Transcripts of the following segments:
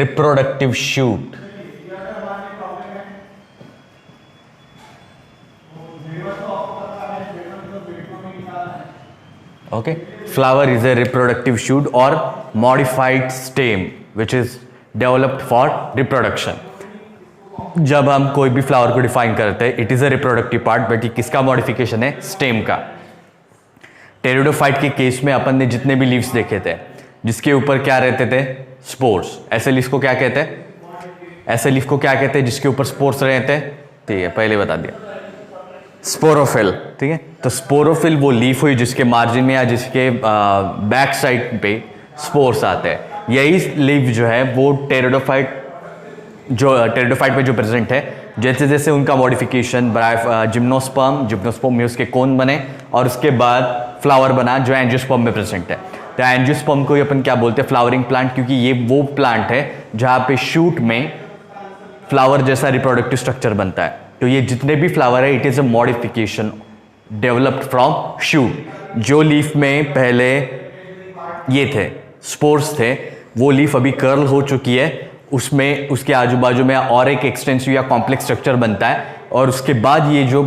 Reproductive shoot. Okay, flower is a reproductive shoot or modified stem which is developed for reproduction. जब हम कोई भी flower को define करते हैं, it is a reproductive part, but ये किसका मॉडिफिकेशन है? स्टेम का। टेरिडोफाइट के केस में अपन ने जितने भी लीव्स देखे थे जिसके ऊपर क्या रहते थे? स्पोर्स। ऐसे लीव्स को क्या कहते हैं? ऐसे लीफ को क्या कहते हैं जिसके ऊपर स्पोर्स रहते हैं? ठीक है, पहले बता दिया, स्पोरोफिल। ठीक है, तो स्पोरोफिल वो लीफ हुई जिसके मार्जिन में या जिसके बैक साइड पे स्पोर्स आते हैं। यही लीफ जो है वो टेरिडोफाइट में जो प्रेजेंट है, जैसे जैसे उनका मॉडिफिकेशन जिम्नोस्पर्म में उसके कोन बने और उसके बाद फ्लावर बना जो एंजियोस्पर्म में प्रेजेंट है। तो एंजियोस्पर्म को ही अपन क्या बोलते हैं? फ्लावरिंग प्लांट, क्योंकि ये वो प्लांट है जहाँ पे शूट में फ्लावर जैसा रिप्रोडक्टिव स्ट्रक्चर बनता है। तो ये जितने भी फ्लावर है, it is a modification developed from shoot. जो लीफ में पहले ये थे स्पोर्स थे, वो लीफ अभी कर्ल हो चुकी है, उसमें उसके आजू बाजू में और एक एक्सटेंसिव या कॉम्प्लेक्स स्ट्रक्चर बनता है, और उसके बाद ये जो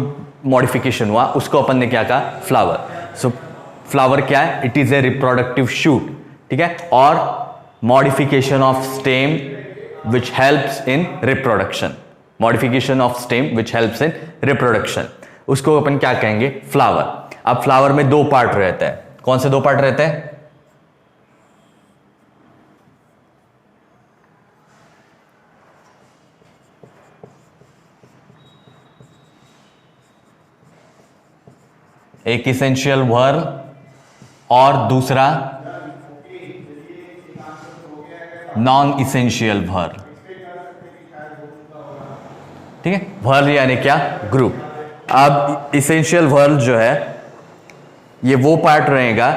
मॉडिफिकेशन हुआ उसको अपन ने क्या कहा? फ्लावर। सो फ्लावर क्या है? It is A reproductive shoot. ठीक है, और modification of stem which helps in reproduction. Modification of stem which helps in reproduction, उसको अपन क्या कहेंगे? फ्लावर। अब फ्लावर में दो पार्ट रहते हैं। कौन से दो पार्ट रहते हैं? एक इसेंशियल व्हर्ल और दूसरा नॉन इसेंशियल व्हर्ल। ठीक है, व्हर्ल यानी क्या? ग्रुप। अब इसेंशियल व्हर्ल जो है ये वो पार्ट रहेगा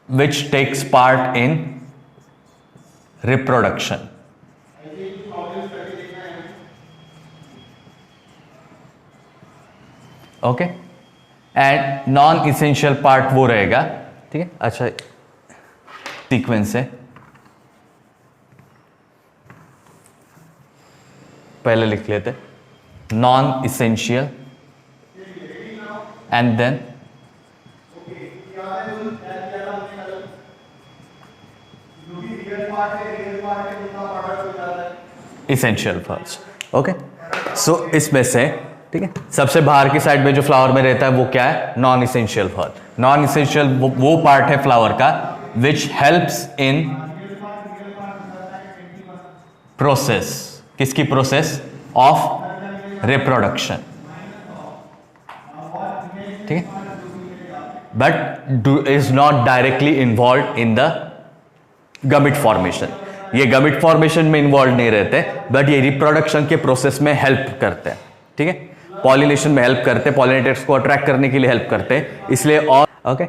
which takes part in reproduction. Okay, and non essential part वो रहेगा। ठीक है, अच्छा सीक्वेंस है, पहले लिख लेते, non essential and then essential first. Okay, so इसमें से ठीक है, सबसे बाहर की साइड में जो फ्लावर में रहता है वो क्या है? Non essential first. Non essential वो पार्ट है फ्लावर का विच हेल्प्स इन प्रोसेस। किसकी प्रोसेस? Of reproduction. ठीक है, but is not directly involve in the गमिट formation. ये गमिट फॉर्मेशन में इन्वॉल्व नहीं रहते, बट ये रिप्रोडक्शन के प्रोसेस में हेल्प करते हैं। ठीक है, पॉलिनेशन में हेल्प करते हैं, पॉलिनेटर्स को अट्रैक्ट करने के लिए हेल्प करते हैं, इसलिए। और okay,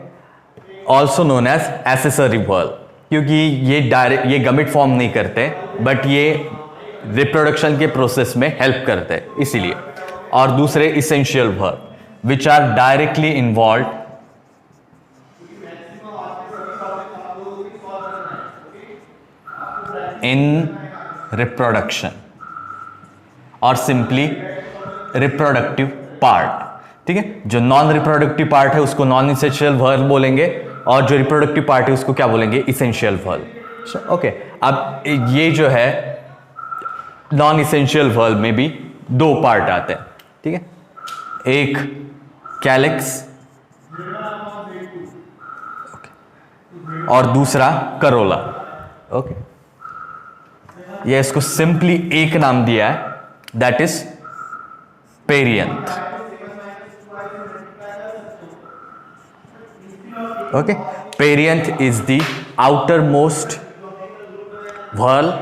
also known as accessory whorl, क्योंकि ये गमिट फॉर्म नहीं करते, बट ये रिप्रोडक्शन के प्रोसेस में हेल्प करते हैं, इसीलिए। और दूसरे essential whorl which are directly involve in reproduction और सिंपली रिप्रोडक्टिव पार्ट। ठीक है, जो नॉन रिप्रोडक्टिव पार्ट है उसको नॉन इसेंशियल व्हर्ल बोलेंगे, और जो रिप्रोडक्टिव पार्ट है उसको क्या बोलेंगे? इसेंशियल व्हर्ल। ओके, अब ये जो है नॉन इसेंशियल व्हर्ल में भी दो पार्ट आते हैं। ठीक है, एक कैलिक्स और दूसरा करोला। ओके, ये इसको सिंपली एक नाम दिया है, that is perianth. Okay, perianth is the outer most whorl,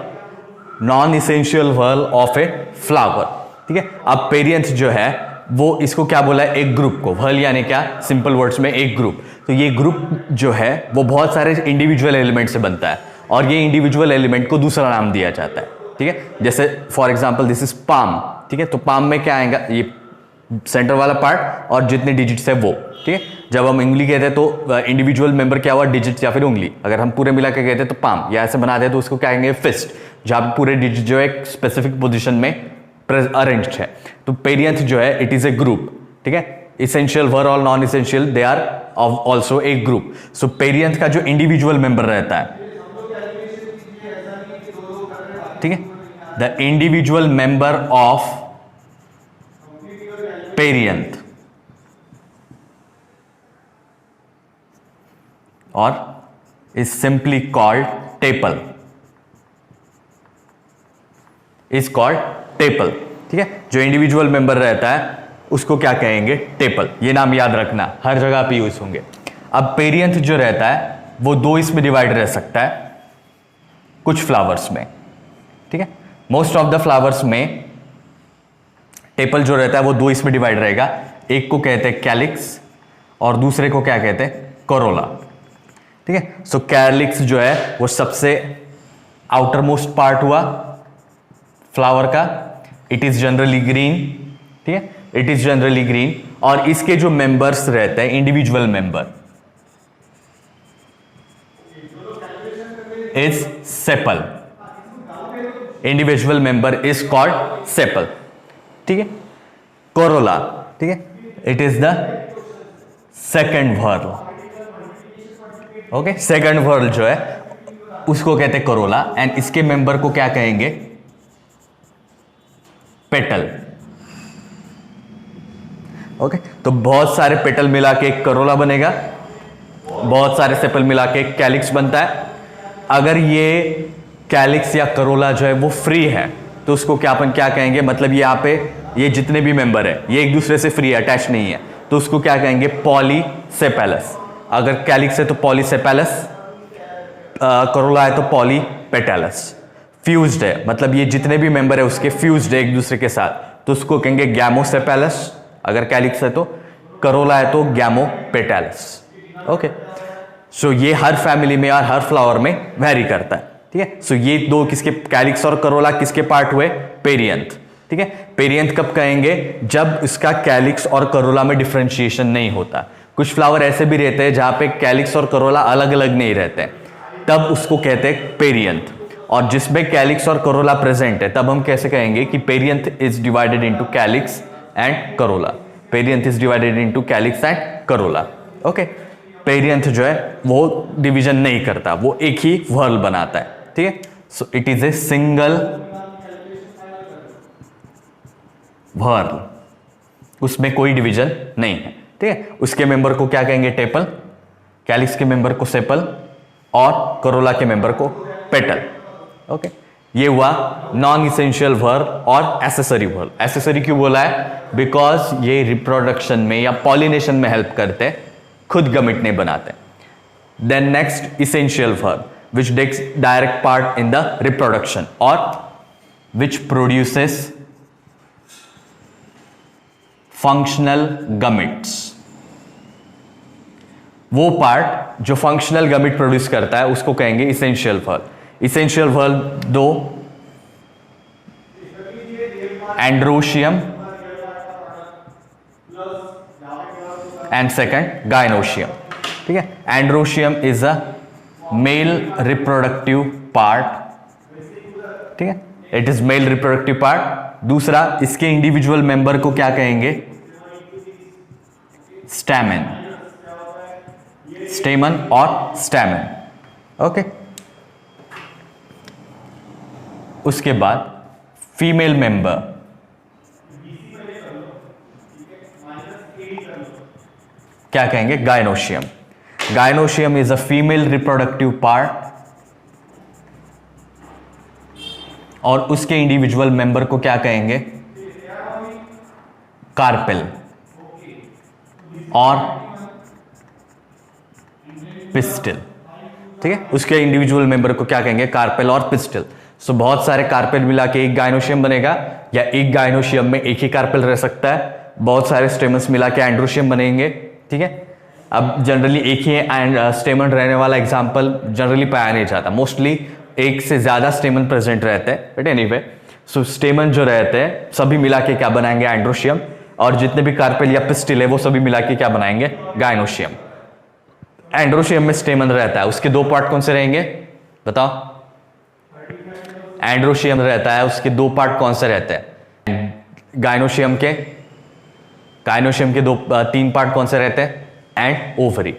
non essential whorl of a flower. ठीक है, अब पेरियंथ जो है वो इसको क्या बोला है? एक ग्रुप को। व्हर्ल यानी क्या? सिंपल वर्ड्स में एक ग्रुप। तो ये ग्रुप जो है वो बहुत सारे इंडिविजुअल एलिमेंट से बनता है, और ये इंडिविजुअल एलिमेंट को दूसरा नाम दिया जाता है। ठीक है, जैसे for example this is palm. ठीक है, तो पाम में क्या आएगा? ये सेंटर वाला पार्ट और जितने डिजिट्स है वो, ठीक है। जब हम उंगली कहते हैं तो इंडिविजुअल मेंबर क्या हुआ, डिजिट्स या फिर उंगली। अगर हम पूरे मिला के कहते हैं तो पाम, या ऐसे बना दे तो उसको क्या कहेंगे, फिस्ट, जहां पे पूरे डिजिट जो है एक स्पेसिफिक पोजिशन में अरेंज्ड है। तो पेरियंथ जो है इट इज ए ग्रुप, ठीक है। इसेंशियल वर और non essential they are also a group. So perianth का जो इंडिविजुअल मेंबर रहता है, ठीक है, the individual member of perianth और is simply called tepal, is called tepal, ठीक है। जो इंडिविजुअल मेंबर रहता है उसको क्या कहेंगे, टेपल। ये नाम याद रखना, हर जगह पे यूज होंगे। अब पेरियंथ जो रहता है वो दो इसमें डिवाइड रह सकता है कुछ फ्लावर्स में, ठीक है। मोस्ट ऑफ द फ्लावर्स में टेपल जो रहता है वो दो इसमें डिवाइड रहेगा। एक को कहते हैं कैलिक्स और दूसरे को क्या कहते हैं, कोरोला, ठीक है। सो कैलिक्स जो है वो सबसे आउटर मोस्ट पार्ट हुआ फ्लावर का। इट इज जनरली ग्रीन, ठीक है, इट इज जनरली ग्रीन। और इसके जो मेंबर्स रहते हैं, individual member, is sepal, individual member is called sepal, ठीक है। कोरोला, ठीक है, it is the second whorl, okay. Second whorl जो है उसको कहते हैं कोरोला, एंड इसके मेंबर को क्या कहेंगे, पेटल, ओके। तो बहुत सारे पेटल मिला के एक करोला बनेगा, बहुत सारे सेपल मिला के एक कैलिक्स बनता है। अगर ये कैलिक्स या करोला जो है वो फ्री है तो उसको क्या अपन क्या कहेंगे, मतलब यहाँ पे ये जितने भी मेंबर है ये एक दूसरे से फ्री है, अटैच नहीं है, तो उसको क्या कहेंगे, पॉलीसेपेलस। अगर कैलिक्स है तो पॉलीसेपेलस, करोला है तो पॉलीपेटलस। फ्यूज्ड है, मतलब ये जितने भी मेंबर है उसके फ्यूज्ड है एक दूसरे के साथ, तो उसको कहेंगे गैमोसेपेलस। अगर कैलिक्स है तो, करोला है तो गैमोपेटलस, ओके। सो ये हर फैमिली में और हर फ्लावर में वेरी करता है, ठीक है। सो ये दो किसके, कैलिक्स और करोला किसके पार्ट हुए, पेरियंथ, ठीक है। पेरियंथ कब कहेंगे, जब इसका कैलिक्स और करोला में डिफरेंशिएशन नहीं होता। कुछ फ्लावर ऐसे भी रहते हैं जहां पे कैलिक्स और करोला अलग अलग नहीं रहते, तब उसको कहते हैं पेरियंथ। और जिसमें कैलिक्स और करोला प्रेजेंट है तब हम कैसे कहेंगे कि perianth is divided into calyx and Corolla, perianth is divided into calyx and Corolla, okay. Perianth जो है वो डिवीजन नहीं करता, वो एक ही वर्ल बनाता है, ठीक है। So it is a single whorl, उसमें कोई डिवीजन नहीं है, ठीक है। उसके मेंबर को क्या कहेंगे, टेपल, कैलिक्स के मेंबर को सेपल और करोला के मेंबर को पेटल, ओके। ये हुआ नॉन इसेंशियल वर्ल और एसेसरी वर्ल। एसेसरी क्यों बोला है, बिकॉज ये रिप्रोडक्शन में या पॉलिनेशन में हेल्प करते हैं, खुद गमिट नहीं बनाते। Then next essential whorl which takes direct part in the reproduction और विच प्रोड्यूसेस फंक्शनल गमिट्स। वो पार्ट जो फंक्शनल गमिट प्रोड्यूस करता है उसको कहेंगे इसेंशियल वर्ल। इसेंशियल वर्ल दो, एंड्रोशियम एंड सेकंड गायनोशियम, ठीक है। Androecium is a male reproductive part, ठीक है, it is male reproductive part. दूसरा, इसके इंडिविजुअल मेंबर को क्या कहेंगे, स्टैमेन, स्टेमन और स्टैमेन, ओके। उसके बाद फीमेल मेंबर, क्या कहेंगे, gynoecium. Gynoecium is a female reproductive part और उसके इंडिविजुअल मेंबर को क्या कहेंगे, कार्पेल और पिस्टिल, ठीक है। उसके इंडिविजुअल मेंबर को क्या कहेंगे, कार्पेल और पिस्टिल। सो बहुत सारे कार्पेल मिला के एक गायनोशियम बनेगा, या एक गायनोशियम में एक ही कार्पेल रह सकता है। बहुत सारे स्टेमन्स मिला के एंड्रोशियम बनेंगे, ठीक है। अब जनरली एक ही स्टेमन रहने वाला एग्जाम्पल जनरली पाया नहीं जाता, मोस्टली एक से ज्यादा स्टेमन प्रेजेंट रहते हैं, बट एनीवे। सो स्टेमन जो रहते हैं सभी मिला के क्या बनाएंगे, एंड्रोशियम। और जितने भी कार्पेल या पिस्टिल है वो सभी मिला के क्या बनाएंगे, गायनोशियम। एंड्रोशियम में स्टेमन रहता है, उसके दो पार्ट कौन से रहेंगे बताओ। एंड्रोशियम रहता है, उसके दो पार्ट कौन से रहते हैं, गायनोशियम के तीन पार्ट कौन से रहते हैं, एंड ओवरी।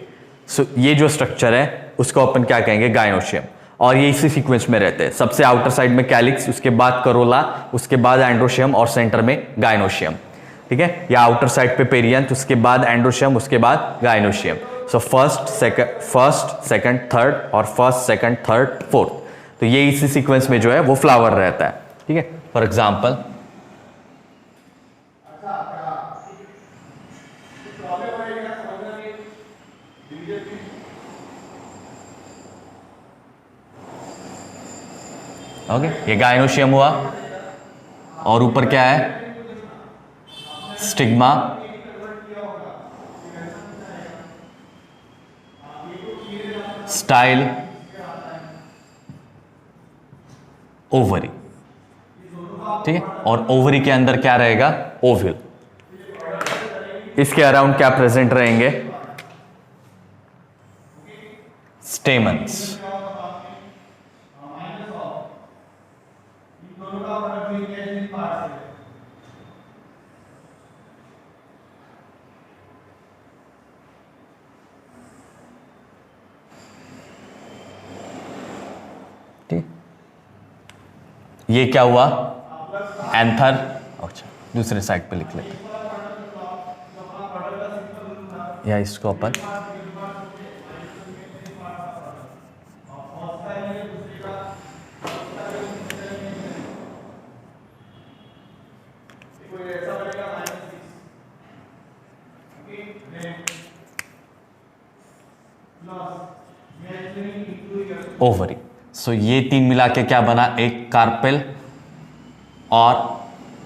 सो ये जो स्ट्रक्चर है उसको अपन क्या कहेंगे, गायनोशियम। और ये इसी सीक्वेंस में रहते हैं, सबसे आउटर साइड में कैलिक्स, उसके बाद करोला, उसके बाद एंड्रोशियम और सेंटर में गायनोशियम। ठीक है, या आउटर साइड पे पेरियंथ, उसके बाद एंड्रोशियम, उसके बाद gynoecium. So first second third और फर्स्ट सेकंड थर्ड फोर्थ, तो ये इसी सीक्वेंस में जो है वो फ्लावर रहता है। ठीक है, फॉर एग्जाम्पल ओके, ये गायनोशियम हुआ और ऊपर क्या है, स्टिग्मा, स्टाइल, ओवरी। ठीक है, और ओवरी के अंदर क्या रहेगा, ओव्यूल। इसके अराउंड क्या प्रेजेंट रहेंगे, स्टेमन्स। ये क्या हुआ, एंथर। अच्छा, दूसरे साइड पे लिख लेते या इसको अपन ओवरी। सो ये तीन मिला के क्या बना, एक कार्पेल और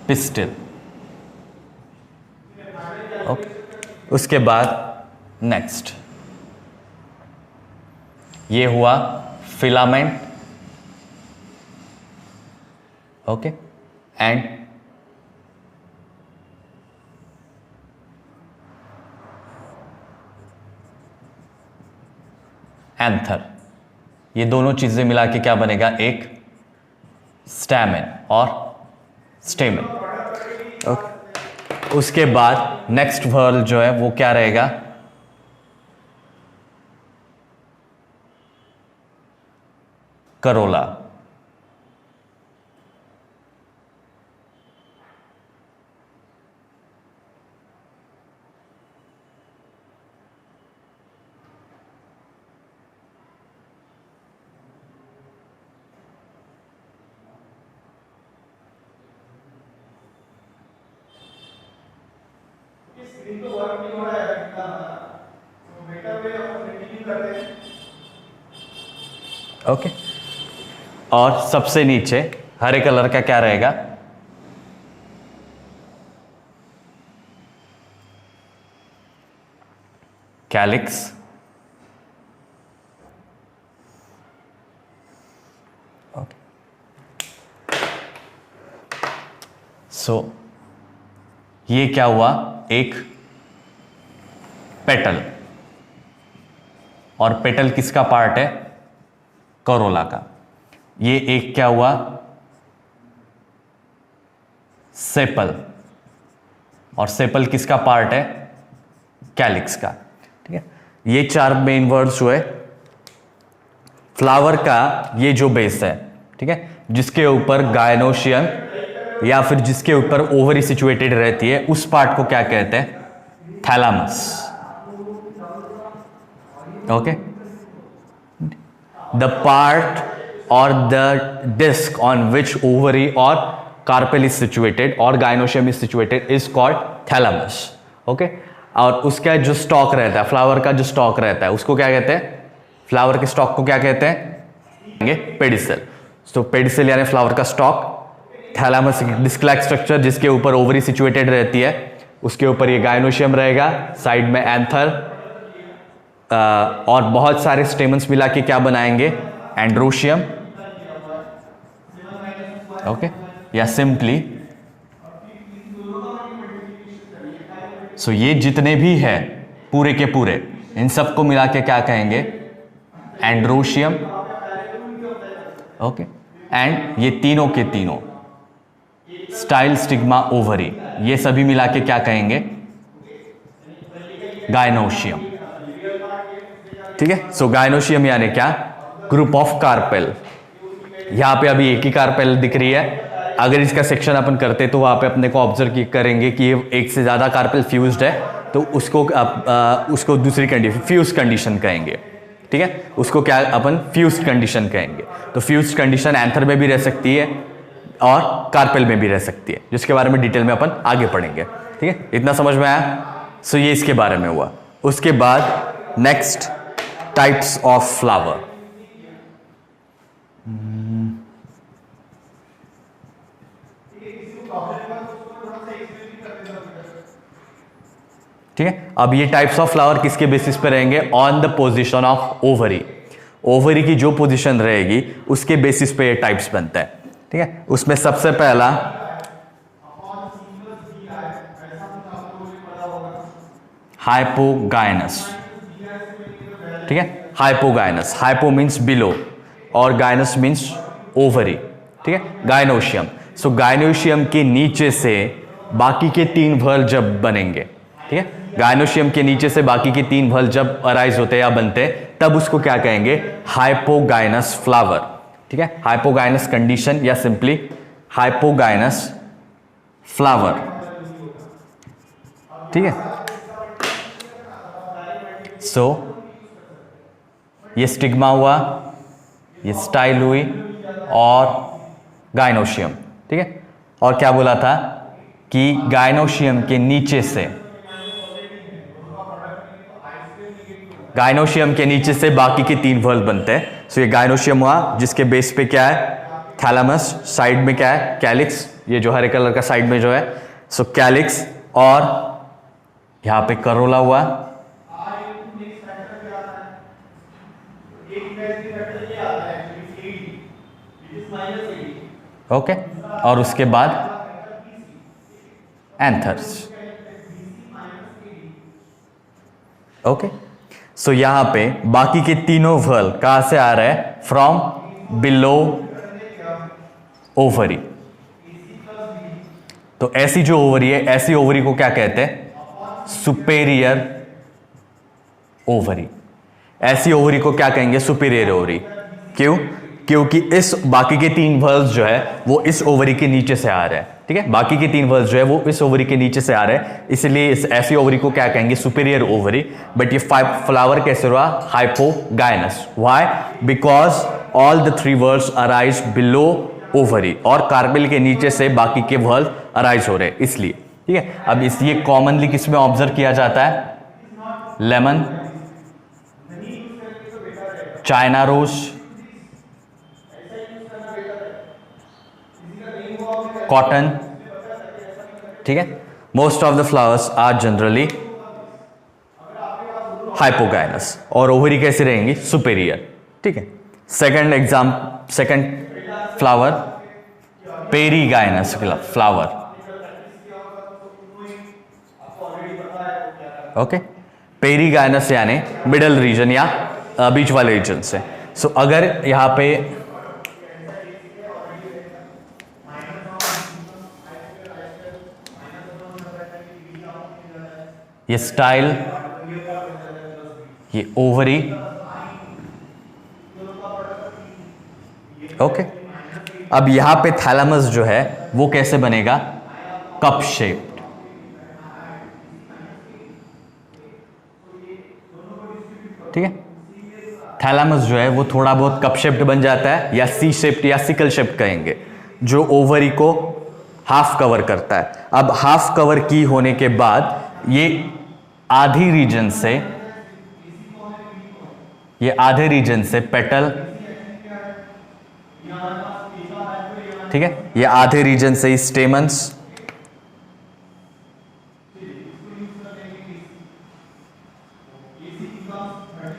पिस्टिल। ओके, उसके बाद नेक्स्ट ये हुआ फिलामेंट। Okay, and anther. ये दोनों चीजें मिला के क्या बनेगा, एक स्टैमेन और स्टेमन। ओके, उसके बाद नेक्स्ट वर्ड जो है वो क्या रहेगा, करोला। ओके, और सबसे नीचे हरे कलर का क्या रहेगा, कैलिक्स। ओके, सो ये क्या हुआ, एक पेटल। और पेटल किसका पार्ट है, करोला का। ये एक क्या हुआ, सेपल। और सेपल किसका पार्ट है, कैलिक्स का। ठीक है, ये चार मेन वर्ड्स हुए फ्लावर का। ये जो बेस है, ठीक है, जिसके ऊपर गायनोशियम या फिर जिसके ऊपर ओवरी सिचुएटेड रहती है, उस पार्ट को क्या कहते हैं, थैलामस। ओके, द पार्ट और the disc on which ovary और कार्पेल इज सिचुएटेड और gynoecium is situated is called thalamus. Okay, और उसका जो स्टॉक रहता है, फ्लावर का जो स्टॉक रहता है, उसको क्या कहते हैं, फ्लावर के स्टॉक को क्या कहते हैं, पेडिसल। तो पेडिसल यानी फ्लावर का stalk, thalamus disc like structure जिसके ऊपर ओवरी सिचुएटेड रहती है, उसके ऊपर ये गायनोशियम रहेगा, साइड में एंथर, और बहुत सारे स्टेमन्स मिला के क्या बनाएंगे, एंड्रोशियम। ओके, या सिंपली सो ये जितने भी है पूरे के पूरे, इन सबको मिला के क्या कहेंगे? एंड्रोशियम। ओके, एंड ये तीनों के तीनों स्टाइल, स्टिग्मा, ओवरी, ये सभी मिला के क्या कहेंगे? गायनोशियम। ठीक है, सो गायनोशियम यानी क्या? Group of carpel. यहां पे अभी एक ही कार्पेल दिख रही है, अगर इसका सेक्शन अपन करते तो वहां पे अपने को ऑब्जर्व करेंगे कि ये एक से ज्यादा कार्पेल फ्यूज्ड है, तो उसको दूसरी कंडीशन फ्यूज कंडीशन कहेंगे। ठीक है, उसको क्या अपन फ्यूज कंडीशन कहेंगे। तो फ्यूज कंडीशन एंथर में भी रह सकती है और कार्पेल में भी रह सकती है, जिसके बारे में डिटेल में अपन आगे पढ़ेंगे। ठीक है, इतना समझ में आया? सो ये इसके बारे में हुआ। उसके बाद नेक्स्ट, टाइप्स ऑफ फ्लावर। ठीक है, अब ये टाइप्स ऑफ फ्लावर किसके बेसिस पे रहेंगे? On the position of ovary. Ovary की जो पोजीशन रहेगी उसके बेसिस पे ये टाइप्स बनता है। ठीक है, उसमें सबसे पहला हाइपोगाइनस। ठीक है, हाइपोगाइनस, हाइपो मीन्स बिलो और गाइनस मीन्स ओवरी। ठीक है, गाइनोशियम। सो गाइनोशियम के नीचे से बाकी के 3 व्हर्ल जब बनेंगे, ठीक है, गाइनोशियम के नीचे से बाकी के 3 व्हर्ल जब अराइज होते हैं या बनते हैं, तब उसको क्या कहेंगे? Hypogynous flower. ठीक है, हाइपोगाइनस कंडीशन या सिंपली हाइपोगाइनस फ्लावर। ठीक है, सो ये स्टिग्मा हुआ, ये स्टाइल हुई और गाइनोशियम। ठीक है, और क्या बोला था कि गाइनोशियम के नीचे से, गाइनोशियम के नीचे से बाकी के 3 व्हर्ल बनते हैं। सो ये गाइनोशियम हुआ, जिसके बेस पे क्या है? थैलेमस। साइड में क्या है? कैलिक्स, ये जो हरे कलर का साइड में जो है, सो कैलिक्स, और यहां पे करोला हुआ। ओके, और उसके बाद एंथर्स। ओके, सो यहां पे बाकी के तीनों व्हर्ल कहां से आ रहा है? From below ovary. तो ऐसी जो ओवरी है, ऐसी ओवरी को क्या कहते हैं? Superior ovary. ऐसी ओवरी को क्या कहेंगे? Superior ovary. क्यों? क्योंकि इस बाकी के 3 व्हर्ल्स जो है वो इस ओवरी के नीचे से आ रहे हैं। ठीक है, बाकी के 3 व्हर्ल्स जो है वो इस ओवरी के नीचे से आ रहे हैं, इसलिए इस ऐसी ओवरी को क्या कहेंगे? Superior ovary. बट ये फ्लावर कैसे हुआ? Hypogynous. Why? Because all the 3 whorls arise below ovary, और कार्पेल के नीचे से बाकी के व्हर्ल अराइज हो रहे हैं, इसलिए। ठीक है, अब इस ये कॉमनली किस में ऑब्जर्व किया जाता है? Lemon, China rose, cotton. ठीक है, most of the flowers are generally hypogynous, और ओवरी कैसे रहेंगी? सुपेरियर। ठीक है, second flower perigynous flower. Okay, perigynous यानी मिडल रीजन या बीच वाले रीजन से। सो अगर यहां पे ये स्टाइल, ये ओवरी। ओके, अब यहां पे थैलेमस जो है वो कैसे बनेगा? Cup shaped. ठीक है, थैलेमस जो है वो थोड़ा बहुत कप शेप्ड बन जाता है, या सी शेप्ड या सिकल शेप्ड कहेंगे, जो ओवरी को हाफ कवर करता है। अब हाफ कवर की होने के बाद ये आधे रीजन से पेटल, ठीक है, ये आधे रीजन से स्टेमन्स,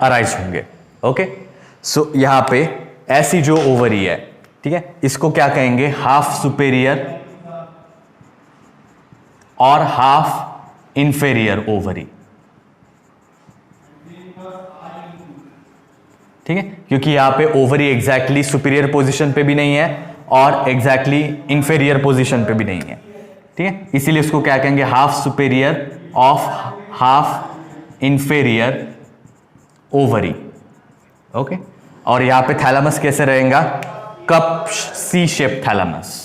अराइज होंगे। ओके, सो यहां पे ऐसी जो ओवरी है, ठीक है, इसको क्या कहेंगे? हाफ सुपेरियर और हाफ इंफेरियर ओवरी। ठीक है, क्योंकि यहां पे ओवरी एग्जैक्टली सुपीरियर पोजीशन पे भी नहीं है और एग्जैक्टली इंफेरियर पोजीशन पे भी नहीं है। ठीक है, इसीलिए इसको क्या कहेंगे, half superior of half inferior ovary. Okay, और यहां पे थैलेमस कैसे रहेगा, कप सी शेप थैलेमस।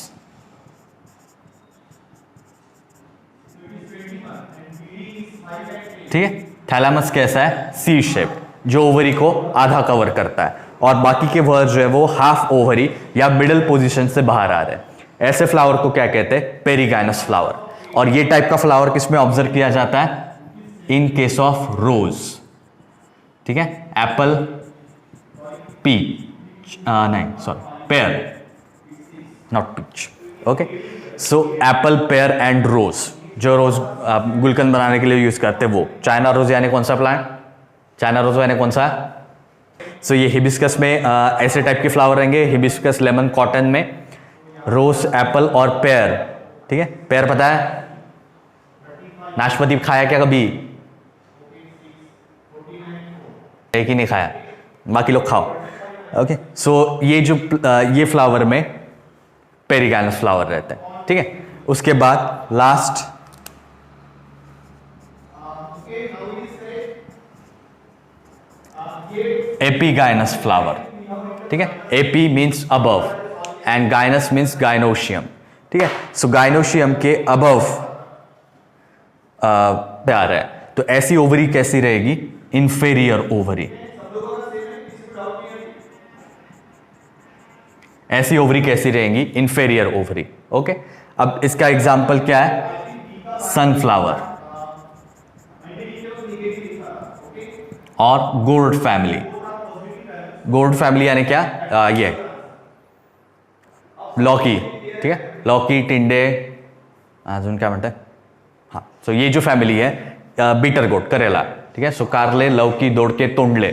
ठीक है, थैलेमस कैसा है, सी शेप, जो ओवरी को आधा कवर करता है, और बाकी के वर्ड जो है वो हाफ ओवरी या मिडल पोजीशन से बाहर आ रहे हैं। ऐसे फ्लावर को क्या कहते हैं, पेरिगाइनस फ्लावर। और ये टाइप का फ्लावर किसमें ऑब्जर्व किया जाता है, इन केस ऑफ रोज। ठीक है, एप्पल, पीच, नहीं sorry, pear, not peach. Okay, so apple, pear and rose, जो रोज आप गुलकंद बनाने के लिए यूज करते हैं वो। चाइना रोज यानी कौन सा प्लांट, चाइना रोज यानी कौन सा। सो ये हिबिस्कस में ऐसे टाइप के फ्लावर रहेंगे, हिबिस्कस, लेमन, कॉटन में रोज, एप्पल और पेयर। ठीक है, पेयर पता है, नाशपाती खाया क्या कभी, एक ही नहीं खाया, बाकी लोग खाओ। ओके, सो ये जो ये फ्लावर में पेरिगाइनस फ्लावर रहता है। ठीक है, उसके बाद लास्ट एपीगाइनस फ्लावर। ठीक है, epi means above and gynous means gynoecium. ठीक है, सो गाइनोशियम के अबव प्यार है, तो ऐसी ओवरी कैसी रहेगी, इंफेरियर ओवरी। ऐसी ओवरी कैसी रहेंगी, इंफेरियर ओवरी। ओके, अब इसका एग्जाम्पल क्या है, सनफ्लावर और गोर्ड फैमिली। गोर्ड फैमिली यानी क्या, ये लौकी। ठीक है, लौकी, टिंडे, अजून क्या म्हणते, हाँ, सो ये जो फॅमिली आहे, बीटर गोड, करेला। ठीक आहे, सो कारले, लौकी, दोडके, तोंडले,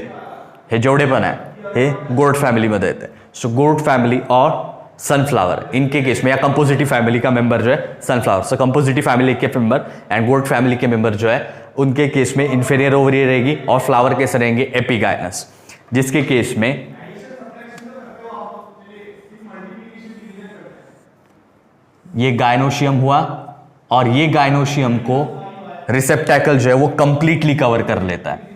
हे जेवढे पण आहे हे गोड फॅमिलीमध्ये येते। सो गोड फॅमिली और सनफ्लावर, इनके केस में, या कंपोजिटिव फैमिली का मेंबर जो है सनफ्लावर, सो कंपोजिटिव फैमिली के मेंबर एंड गोड फैमिली के मेंबर जो है उनके केस में इंफीरियर ओवरी रहेगी, और फ्लावर कैसे रहेंगे, एपीगाइनस, जिसके केस में ये गाइनोशियम हुआ, और ये गाइनोशियम को रिसेप्टैकल जो है वो कंप्लीटली कवर कर लेता है।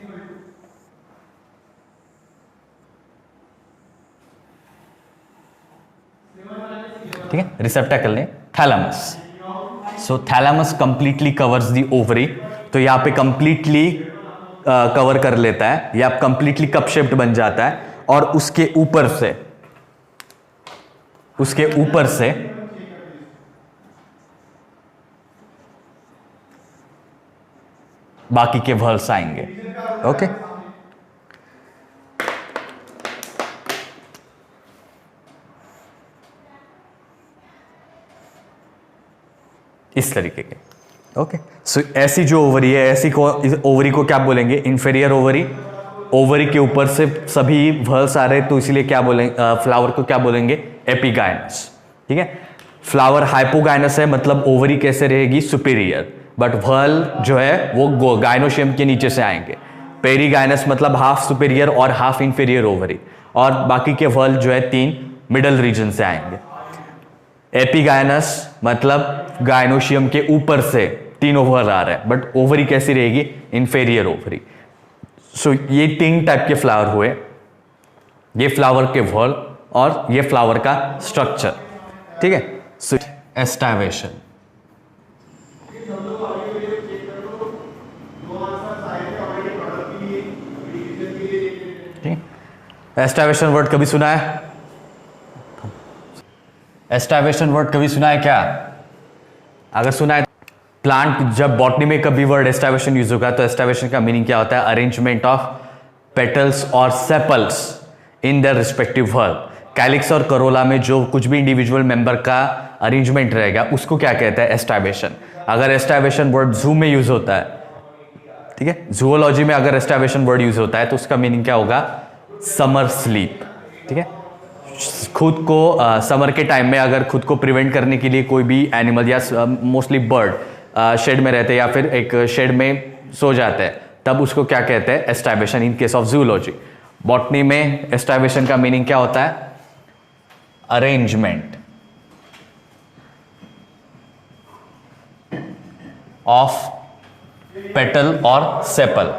ठीक है, रिसेप्टैकल ने thalamus, so thalamus completely covers the ovary, तो यहां पे कंप्लीटली कवर कर लेता है, या कंप्लीटली कप शेप्ड बन जाता है, और उसके ऊपर से बाकी के वर्ल्स आएंगे। ओके, इस तरीके के। ओके, सो ऐसी जो ओवरी है, ऐसी को ओवरी को क्या बोलेंगे, इंफीरियर ओवरी। ओवरी के ऊपर से सभी वर्ल्स आ रहे, तो इसीलिए क्या बोलेंगे, फ्लावर को क्या बोलेंगे, एपीगाइनस। ठीक है, फ्लावर हाइपोगाइनस है, मतलब ओवरी कैसे रहेगी, सुपीरियर, बट वर्ल जो है वो गाइनोशियम के नीचे से आएंगे। पेरीगाइनस मतलब हाफ सुपीरियर और हाफ इंफीरियर ओवरी, और बाकी के वर्ल जो है 3 मिडल रीजन से आएंगे। एपीगाइनस मतलब गाइनोशियम के ऊपर से 3 ओवर आ रहा है, बट ओवरी कैसी रहेगी, इंफीरियर ओवरी। सो ये 3 टाइप के फ्लावर हुए, ये फ्लावर के वर्ल और ये फ्लावर का स्ट्रक्चर। ठीक है, सो एस्टावेशन, एस्टावेशन वर्ड कभी सुना है, एस्टावेशन वर्ड कभी सुना है क्या, अगर सुना है, प्लांट जब बॉटनी में कभी वर्ड एस्टावेशन यूज होगा, तो एस्टावेशन का मीनिंग क्या होता है, अरेंजमेंट ऑफ पेटल्स और sepals in their respective whorl. Calyx और करोला में जो कुछ भी इंडिविजुअल मेंबर का अरेंजमेंट रहेगा उसको क्या कहता है, एस्टावेशन। अगर एस्टावेशन वर्ड जू में यूज होता है, ठीक है, जूओलॉजी में अगर एस्टावेशन वर्ड यूज होता है तो उसका मीनिंग क्या होगा, समर स्लीप। ठीक है, खुद को समर के टाइम में अगर खुद को प्रिवेंट करने के लिए कोई भी एनिमल या मोस्टली बर्ड शेड में रहते हैं या फिर एक शेड में सो जाते हैं, तब उसको क्या कहते हैं? Aestivation in case of zoology. Botany में एस्टाइवेशन का मीनिंग क्या होता है? अरेंजमेंट ऑफ पेटल और sepal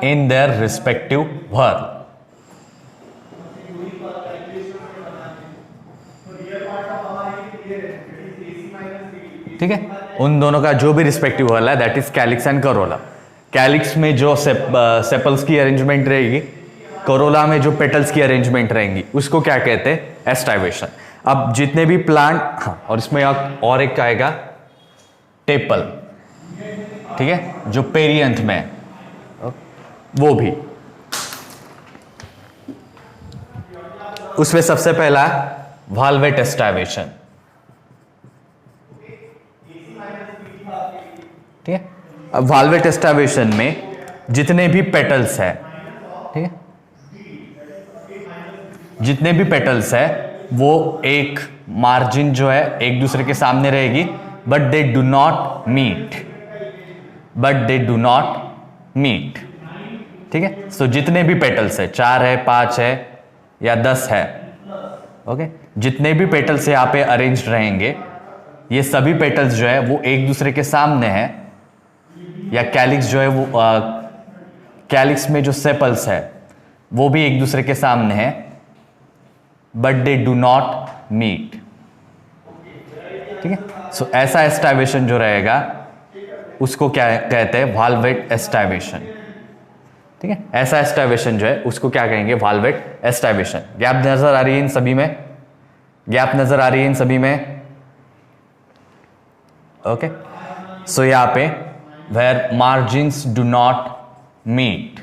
in their respective whirl। ठीक है, उन दोनों का जो भी रिस्पेक्टिव व्हर्ल है that is calyx and Corolla. Calyx में जो सेपल्स की अरेंजमेंट रहेगी, करोला में जो पेटल्स की अरेंजमेंट रहेंगी, उसको क्या कहते हैं? एस्टाइवेशन। अब जितने भी प्लांट, हाँ, और इसमें और एक आएगा टेपल, ठीक है, जो पेरियंथ में है वो भी। उसमें सबसे पहला वाल्वेट एस्टाइवेशन, ठीक है। अब वाल्वेट एस्टाइवेशन में जितने भी पेटल्स है, ठीक है, जितने भी पेटल्स है वो एक मार्जिन जो है एक दूसरे के सामने रहेगी, but they do not meet, ठीक है। सो जितने भी पेटल्स है, 4 है, 5 है या 10 है, ओके, जितने भी पेटल्स यहां पे अरेंज रहेंगे, ये सभी पेटल्स जो है वो एक दूसरे के सामने है, या कैलिक्स जो है वो कैलिक्स में जो सेपल्स है वो भी एक दूसरे के सामने है, but they do not meet, ठीक है। सो ऐसा एस्टाइवेशन जो रहेगा उसको क्या कहते हैं? वाल्वेट एस्टाइवेशन, ठीक है। ऐसा एस्टाइवेशन जो है उसको क्या कहेंगे? वाल्वेट एस्टाइवेशन। गैप नजर आ रही है इन सभी में? गैप नजर आ रही है इन सभी में? ओके, सो यहां पे where margins do not meet,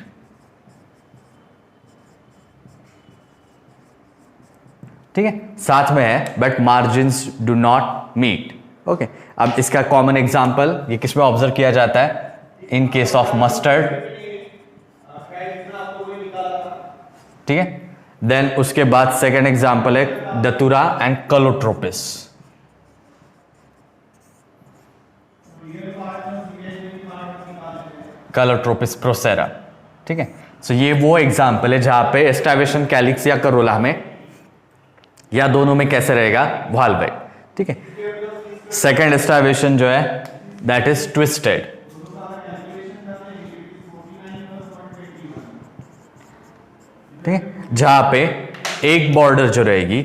ठीक है, साथ में है but margins do not meet. Okay, अब इसका कॉमन एग्जांपल ये किस में ऑब्जर्व किया जाता है? इन केस ऑफ मस्टर्ड, ठीक है। देन उसके बाद सेकेंड एग्जांपल है दतुरा एंड कलोट्रोपिस, कलोट्रोपिस प्रोसेरा, ठीक है। सो ये वो एग्जांपल है जहां पे एस्टाइवेशन कैलिक्स या करोला में या दोनों में कैसे रहेगा? वाल्वेट, ठीक है। सेकेंड एस्टाइवेशन जो है दैट इज ट्विस्टेड, ठीक है, जहां पे एक बॉर्डर जो रहेगी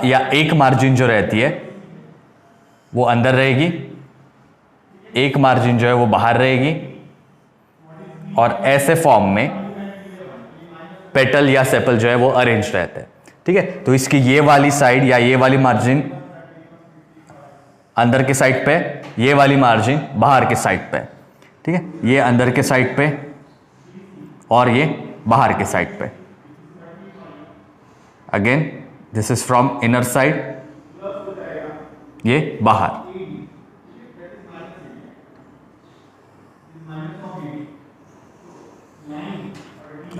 या एक मार्जिन जो रहती है वो अंदर रहेगी, एक मार्जिन जो है वो बाहर रहेगी, और ऐसे फॉर्म में पेटल या सेपल जो है वो अरेंज रहते हैं, ठीक है। तो इसकी ये वाली साइड या ये वाली मार्जिन अंदर के साइड पे, ये वाली मार्जिन बाहर के साइड पे, ठीक है, ये अंदर के साइड पे और ये बाहर के साइड पे। Again this is from inner side, ये बाहर,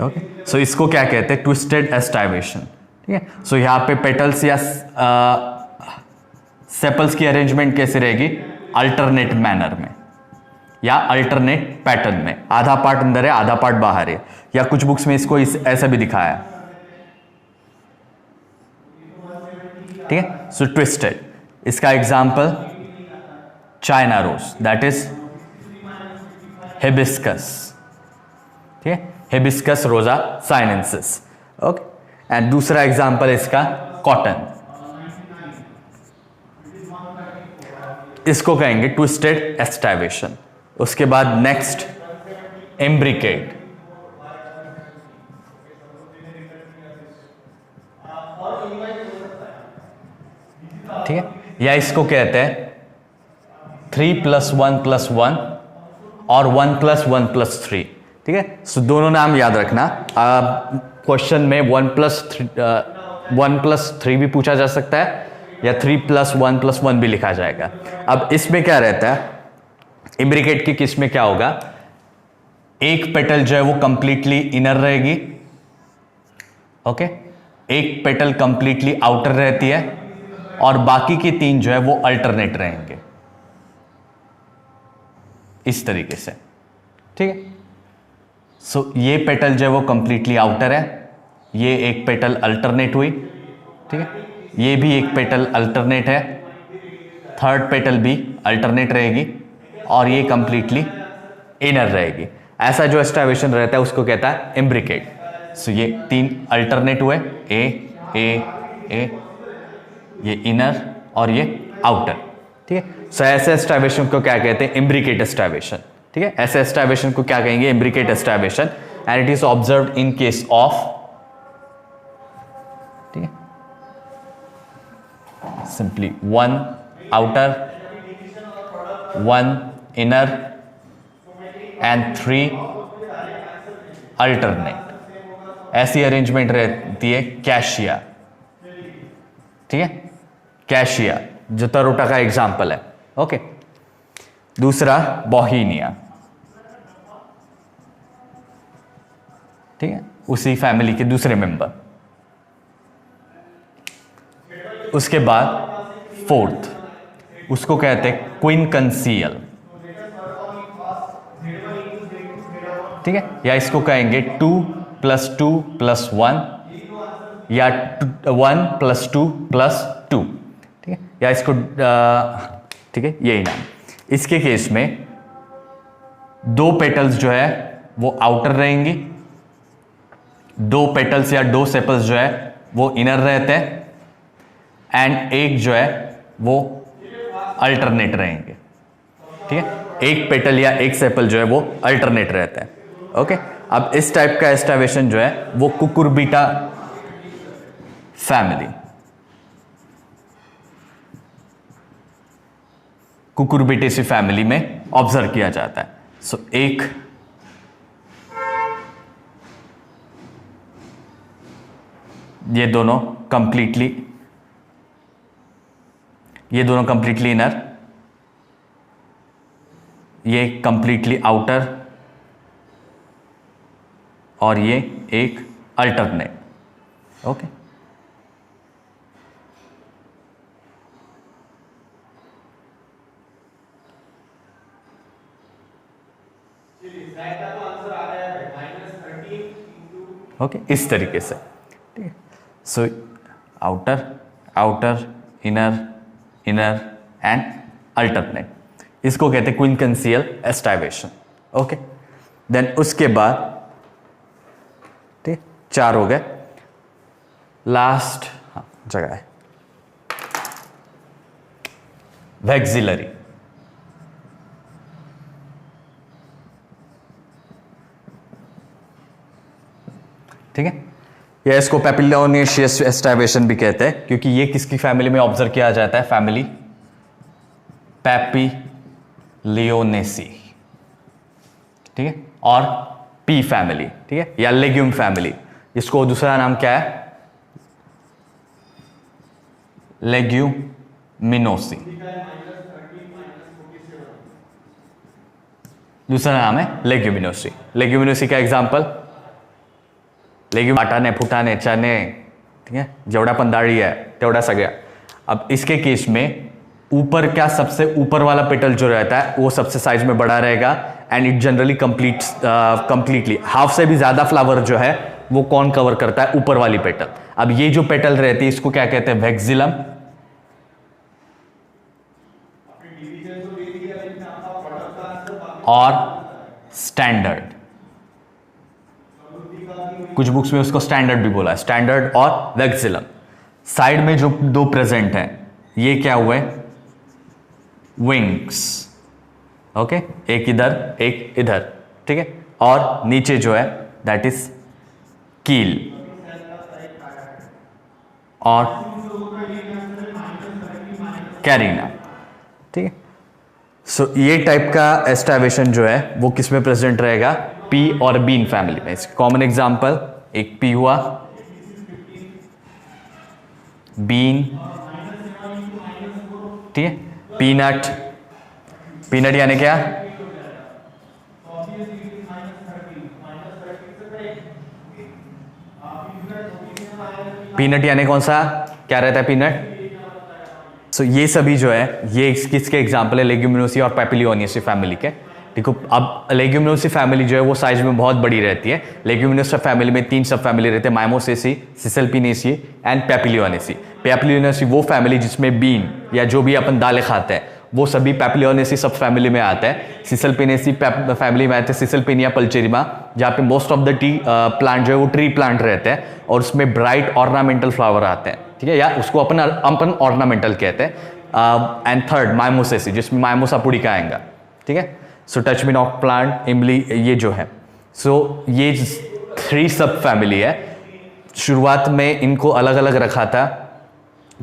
ओके। सो इसको क्या कहते हैं? ट्विस्टेड एस्टाइवेशन, ठीक है। सो यहां पे पेटल्स या सेपल्स की अरेंजमेंट कैसे रहेगी? अल्टरनेट मैनर में या अल्टरनेट पैटर्न में, आधा पार्ट अंदर है आधा पार्ट बाहर है, या कुछ बुक्स में इसको ऐसे भी दिखाया है, ठीक है। सो ट्विस्टेड, इसका example China rose, that is hibiscus, ठीक है, hibiscus rosa sinensis, okay. And दूसरा एग्जांपल इसका कॉटन, इसको कहेंगे ट्विस्टेड एस्टाइवेशन। उसके बाद नेक्स्ट एम्ब्रिकेड, ठीक है, या इसको कहते हैं 3+1+1 और 1+1+3, ठीक है। सो दोनों नाम याद रखना। क्वेश्चन में 1+3 भी पूछा जा सकता है या 3+1+1 भी लिखा जाएगा। अब इसमें क्या रहता है? इम्ब्रिकेट की किस में क्या होगा? एक पेटल जो है वो कंप्लीटली इनर रहेगी, ओके, एक पेटल कंप्लीटली आउटर रहती है और बाकी के 3 जो है वो अल्टरनेट रहेंगे इस तरीके से, ठीक है। सो ये पेटल जो है वो कंप्लीटली आउटर है, ये एक पेटल अल्टरनेट हुई, ठीक है, ये भी एक पेटल अल्टरनेट है, थर्ड पेटल भी अल्टरनेट रहेगी और ये कंप्लीटली इनर रहेगी। ऐसा जो एस्टावेशन रहता है उसको कहता है इम्ब्रिकेट। सो ये 3 अल्टरनेट हुए, ए, ये इनर और ये आउटर, ठीक है। सो ऐसे एस्टावेशन को क्या कहते हैं? इम्ब्रिकेट एस्टावेशन, ठीक है। ऐसे एस्टावेशन को क्या कहेंगे? Imbricate aestivation, and it is observed in case of, ठीक है, simply 1 outer, 1 inner and 3 alternate. ऐसी अरेंजमेंट रहती है कैशिया, ठीक है, कैशिया जो तरोटा का एग्जाम्पल है, ओके। दूसरा बोहीनिया, ठीक है, उसी फैमिली के दूसरे मेंबर। उसके बाद फोर्थ, उसको कहते हैं क्विनकंसियल, ठीक है, या इसको कहेंगे 2 + 2 + 1 या 1 + 2 + 2, ठीक है, या इसको ठीक है, यही नाम। इसके केस में 2 पेटल्स जो है वो आउटर रहेंगी, 2 पेटल्स या 2 सेपल्स जो है वो इनर रहते हैं, एंड एक जो है वो अल्टरनेट रहेंगे, ठीक है। एक पेटल या एक सेपल जो है वो अल्टरनेट रहता है, ओके। अब इस टाइप का एस्टावेशन जो है वो कुकुरबिटा फैमिली, कुकुरबिटेसी फैमिली में ऑब्जर्व किया जाता है। सो एक ये दोनों कंप्लीटली इनर, ये कंप्लीटली आउटर और ये एक अल्टरनेट, ओके। ओके, इस तरीके से, ठीक है। So outer, inner and alternate, इसको कहते हैं क्विनकंसियल एस्टावेशन, ओके। देन उसके बाद, ठीक, 4 हो गए। लास्ट जगह है वैक्सिलरी, ठीक है, या इसको पैपिलोनियस एस्टावेशन भी कहते हैं, क्योंकि ये किसकी फैमिली में ऑब्जर्व किया जाता है? फैमिली पैपिलियोनेसी, ठीक है, और पी फैमिली, ठीक है, या लेग्यूम फैमिली। इसको दूसरा नाम क्या है? लेग्यूमिनोसी, दूसरा नाम है लेग्यूमिनोसी। लेग्यूमिनोसी का एग्जांपल लेग्यूम, वाटाणे, फुटाणे, चणे, ठीक है, जेवढा पण डाळी है तेवढा सगळ्या। अब इसके केस में ऊपर क्या, सबसे ऊपर वाला पेटल जो रहता है वो सबसे साइज में बड़ा रहेगा, and it generally completely half से भी ज्यादा फ्लावर जो है वो कौन कवर करता है? ऊपर वाली पेटल। अब ये जो पेटल रहती है इसको क्या कहते हैं? वैक्सिलम, और स्टैंडर्ड, कुछ बुक्स में उसको स्टैंडर्ड भी बोला है, स्टैंडर्ड और वैक्सिलम। साइड में जो 2 प्रेजेंट हैं ये क्या हुए? विंग्स, ओके, एक इधर एक इधर, ठीक है, और नीचे जो है दैट इज कील और कैरिना, ठीक है। सो ये टाइप का एस्टावेशन जो है वो किस में प्रेजेंट रहेगा? पी और बीन फैमिली में। इसके कॉमन एग्जांपल, एक पी हुआ, बीन, ठीक है, पीनट, पीनट यानी क्या? पीनट यानी कौन सा, क्या रहता है पीनट? सो ये सभी जो है ये किसके एग्जाम्पल है? लेग्यूमिनोसी और पैपिलियोनियसी फैमिली के। देखो अब लेग्यूमिनोसी फैमिली जो है वो साइज में बहुत बड़ी रहती है। लेग्यूमिनोसी फैमिली में 3 सब फैमिली रहते हैं, माइमोसेसी, सिसल्पिनेसी एंड पैपिलियोनेसी। पैपिलियोनेसी वो फैमिली जिसमें बीन या जो भी अपन दालें खाते हैं वो सभी पैपिलियोनेसी सब फैमिली में आता है। सिसल्पिनेसी फैमिली में आते हैं सिसल्पिनिया पल्चेरिमा, जहाँ पे most of the T plant जो है वो ट्री प्लांट रहते हैं और उसमें ब्राइट ऑर्नामेंटल फ्लावर आते हैं, ठीक है, या उसको अपन ऑर्नामेंटल कहते हैं। एंड थर्ड माइमोसेसी, जिसमें माइमोसा पुडिका आएगा, ठीक है। सो टचमिन ऑफ प्लांट, इमली, ये जो है, सो ये 3 सब फैमिली है। शुरुआत में इनको अलग अलग रखा था,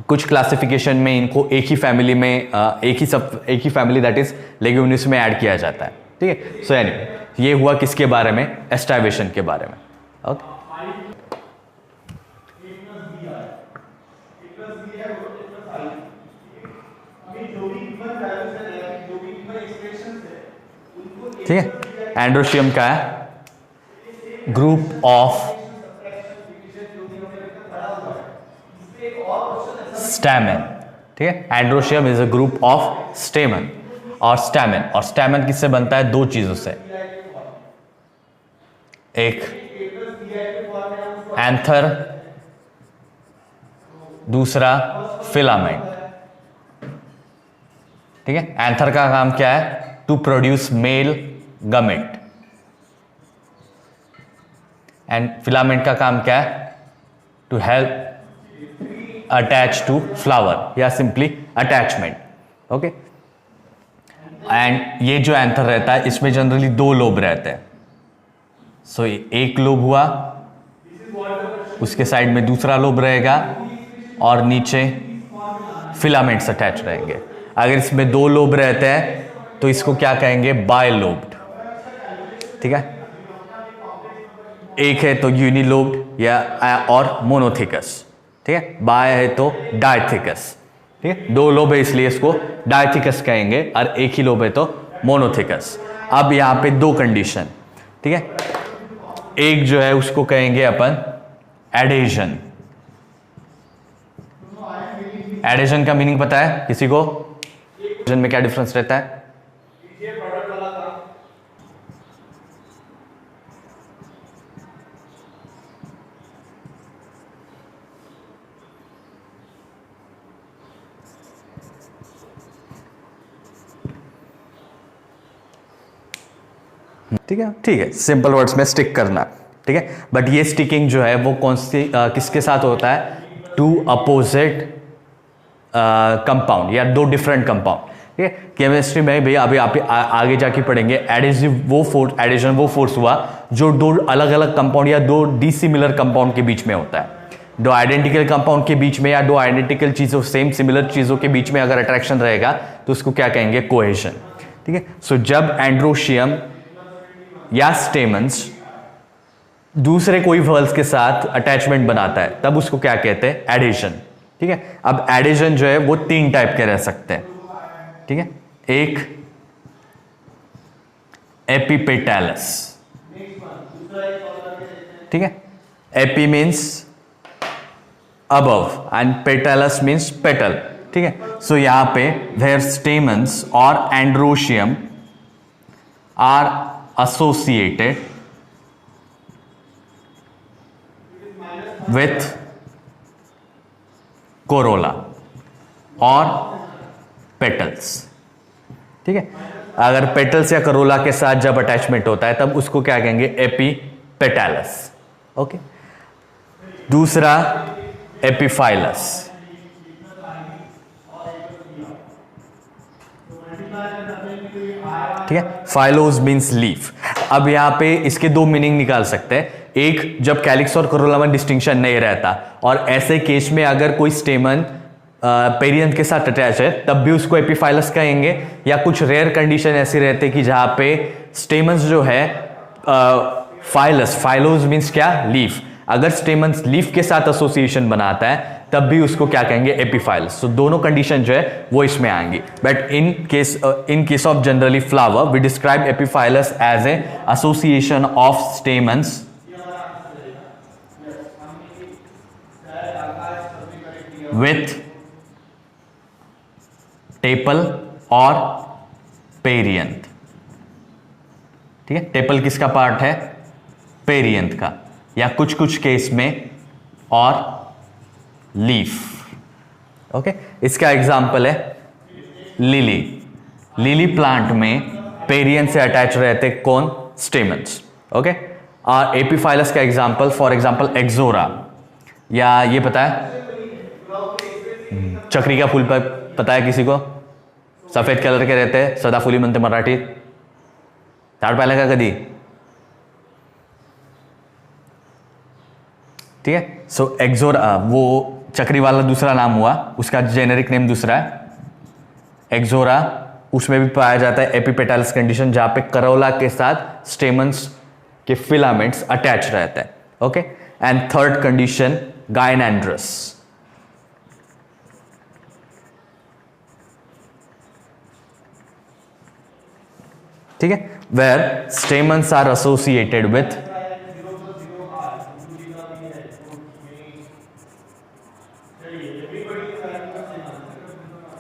कुछ क्लासिफिकेशन में इनको एक ही फैमिली में एक ही फैमिली दैट इज लेग्यूमिनोसी में ऐड किया जाता है, ठीक है। सो एनीवे ये हुआ किसके बारे में? एस्टाइवेशन के बारे में। ओके ठीक है। एंड्रोशियम का है ग्रुप ऑफ स्टैमेन, ठीक है। Androecium is a group of स्टेमन और स्टैमेन। और स्टैमेन किससे बनता है? 2 चीजों से, एक एंथर, दूसरा फिलामेंट, ठीक है। एंथर का काम क्या है? To produce male gamete. And filament का काम क्या है? To help attach to flower या सिंपली अटैचमेंट, ओके। एंड ये जो एंथर रहता है इसमें जनरली 2 लोब रहते हैं। सो एक लोब हुआ, उसके साइड में दूसरा लोब रहेगा और नीचे फिलामेंट्स अटैच रहेंगे। अगर इसमें 2 लोब रहते हैं तो इसको क्या कहेंगे? बायलोब्ड, ठीक है। एक है तो यूनिलोब्ड या और मोनोथिकस, ठीक है। बाय है तो डायथिकस, ठीक है। 2 लोब है इसलिए इसको डायथिकस कहेंगे और एक ही लोब है तो मोनोथिकस। अब यहां पे 2 कंडीशन, ठीक है। एक जो है उसको कहेंगे अपन एडेशन। एडेशन का मीनिंग पता है किसी को? एडेशन में क्या डिफरेंस रहता है? ठीक है, ठीक है, सिंपल वर्ड्स में स्टिक करना, ठीक है। बट ये स्टिकिंग जो है वो कौन सी किसके साथ होता है? 2 अपोजिट कंपाउंड या 2 डिफरेंट कंपाउंड, ठीक है। केमिस्ट्री में भी अभी आप आगे जाके पढ़ेंगे। एडेशन वो फोर्स हुआ जो 2 अलग अलग कंपाउंड या 2 डिसिमिलर कंपाउंड के बीच में होता है। 2 आइडेंटिकल कंपाउंड के बीच में या 2 आइडेंटिकल चीजों, सेम सिमिलर चीजों के बीच में अगर अट्रैक्शन रहेगा तो उसको क्या कहेंगे? कोहेशन, ठीक है। सो जब एंड्रोशियम या स्टेमन्स दूसरे कोई वॉल्स के साथ अटैचमेंट बनाता है तब उसको क्या कहते हैं? एडेशन, ठीक है। अब एडेशन जो है वो 3 टाइप के रह सकते हैं, ठीक है। एक एपिपेटैलस, ठीक है। Epi means above and petalous means petal, ठीक है। सो यहां पे वेयर स्टेमन्स और androecium are associated with corolla और petals, ठीक है। अगर पेटल्स या करोला के साथ जब अटैचमेंट होता है तब उसको क्या कहेंगे? एपीपेटैलस, ओके। दूसरा एपिफाइलस, ठीक है। फाइलोज मीन्स लीफ। अब यहां पे इसके 2 मीनिंग निकाल सकते हैं। एक, जब कैलिक्स और कोरोला में डिस्टिंक्शन नहीं रहता और ऐसे केस में अगर कोई स्टेमन पेरियंथ के साथ अटैच है तब भी उसको एपिफाइलस कहेंगे। या कुछ रेयर कंडीशन ऐसी रहते कि जहां पे स्टेमन्स जो है फाइलोज मीन्स क्या? लीफ। अगर स्टेमन्स लीफ के साथ एसोसिएशन बनाता है तब भी उसको क्या कहेंगे? एपिफाइलस। सो दोनों कंडीशन जो है वो इसमें आएंगी। But in case of generally flower we describe epiphyllous as a association of stamens with tepal और पेरियंथ। ठीक है, टेपल किसका पार्ट है? पेरियंथ का, या कुछ कुछ केस में और लीफ। ओके, इसका एग्जाम्पल है लिली। लिली प्लांट में पेरियंथ से अटैच रहते कौन? स्टेमन्स। ओके, और एपीफाइलस का एग्जाम्पल, फॉर एग्जाम्पल एक्सोरा, या ये पता है चक्री का फूल पर पता है किसी को? सफेद कलर के रहते हैं, सदाफुली म्हणते मराठीत। झाड पाहिलं का कधी? ठीक है, सो एक्सोरा वो चक्री वाला दूसरा नाम हुआ, उसका जेनेरिक नेम दूसरा है एक्सोरा। उसमें भी पाया जाता है एपिपेटालस कंडीशन, जहां पे करोला के साथ स्टेमन्स के फिलामेंट्स अटैच रहते हैं। Okay, and third condition gynandrous. ठीक है, where stamens are associated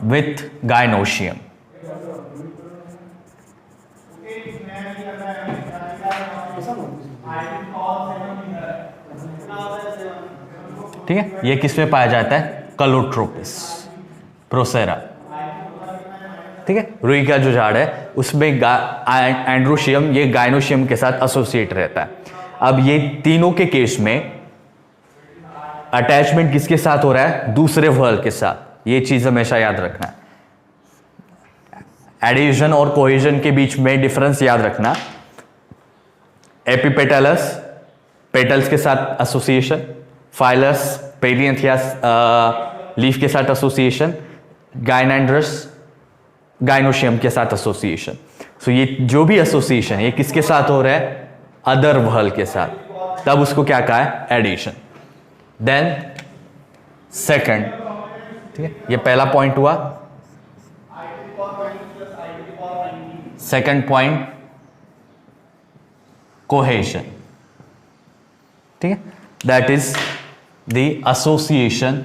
with gynoecium। ठीक है, ये किस में पाया जाता है? कलोट्रोपिस, प्रोसेरा। ठीक है, रुई का जो झाड़ है उसमें एंड्रोशियम, ये गायनोशियम के साथ एसोसिएट रहता है। अब ये तीनों के केस में अटैचमेंट किसके साथ हो रहा है? दूसरे व्हर्ल के साथ। ये चीज हमेशा याद रखना है। एडिशन और कोहेजन के बीच में डिफरेंस याद रखना। एपिपेटलस पेटल्स के साथ एसोसिएशन, फाइलस पेरियंथ या लीफ के साथ एसोसिएशन, गायनेंड्रस गायनोशियम के साथ एसोसिएशन। सो ये जो भी एसोसिएशन ये किसके साथ हो रहा है? अदर व्हर्ल के साथ, तब उसको क्या कहा है? एडिशन। देन सेकंड, ठीक है, ये पहला पॉइंट हुआ। Second point cohesion. ठीक है, दैट इज द एसोसिएशन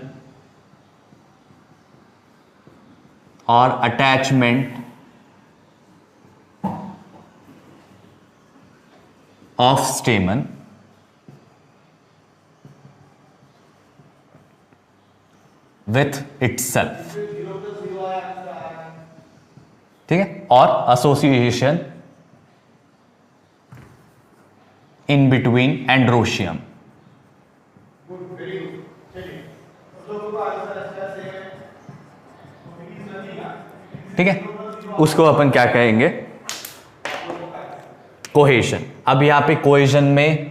और अटैचमेंट ऑफ स्टेमन with itself। ठीक है, और एसोसिएशन इन बिटवीन एंड्रोशियम। ठीक है, उसको अपन क्या कहेंगे? कोहेशन। अब यहां पे कोहेशन में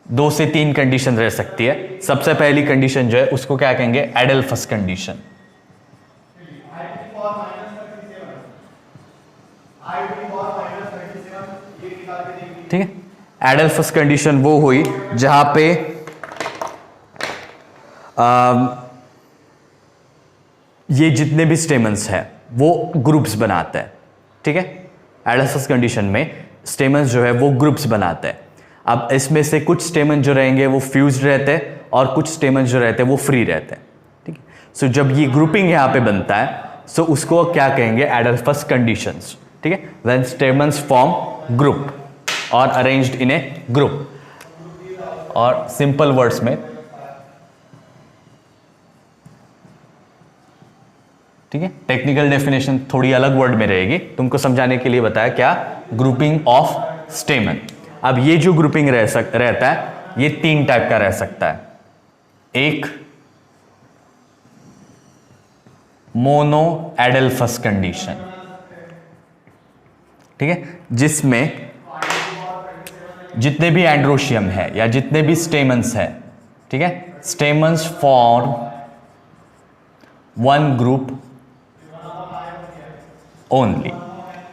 2 से 3 कंडीशन रह सकती है। सबसे पहली कंडीशन जो है उसको क्या कहेंगे? एडेल्फस कंडीशन। ठीक है, एडेल्फस कंडीशन वो हुई जहां पे ये जितने भी स्टेमन्स हैं वो ग्रुप्स बनाते हैं। ठीक है, एडेल्फस कंडीशन में स्टेमन्स जो है वो ग्रुप्स बनाते हैं। अब इसमें से कुछ स्टेमन जो रहेंगे वो फ्यूज्ड रहते हैं और कुछ स्टेमन जो रहते हैं वो फ्री रहते हैं। ठीक है, सो जब ये ग्रुपिंग यहां पे बनता है सो उसको क्या कहेंगे? एडेल्फस कंडीशंस। ठीक है, व्हेन स्टेमन्स फॉर्म ग्रुप और अरेंज्ड इन ए ग्रुप। और सिंपल वर्ड्स में, ठीक है, टेक्निकल डेफिनेशन थोड़ी अलग वर्ड में रहेगी, तुमको समझाने के लिए बताया क्या? Grouping of स्टेमन। अब ये जो ग्रुपिंग रहता है ये 3 टाइप का रह सकता है। एक मोनो एडेल्फस कंडीशन, ठीक है, जिसमें जितने भी एंड्रोशियम है या जितने भी स्टेमन्स है, ठीक है, stamens form one group only.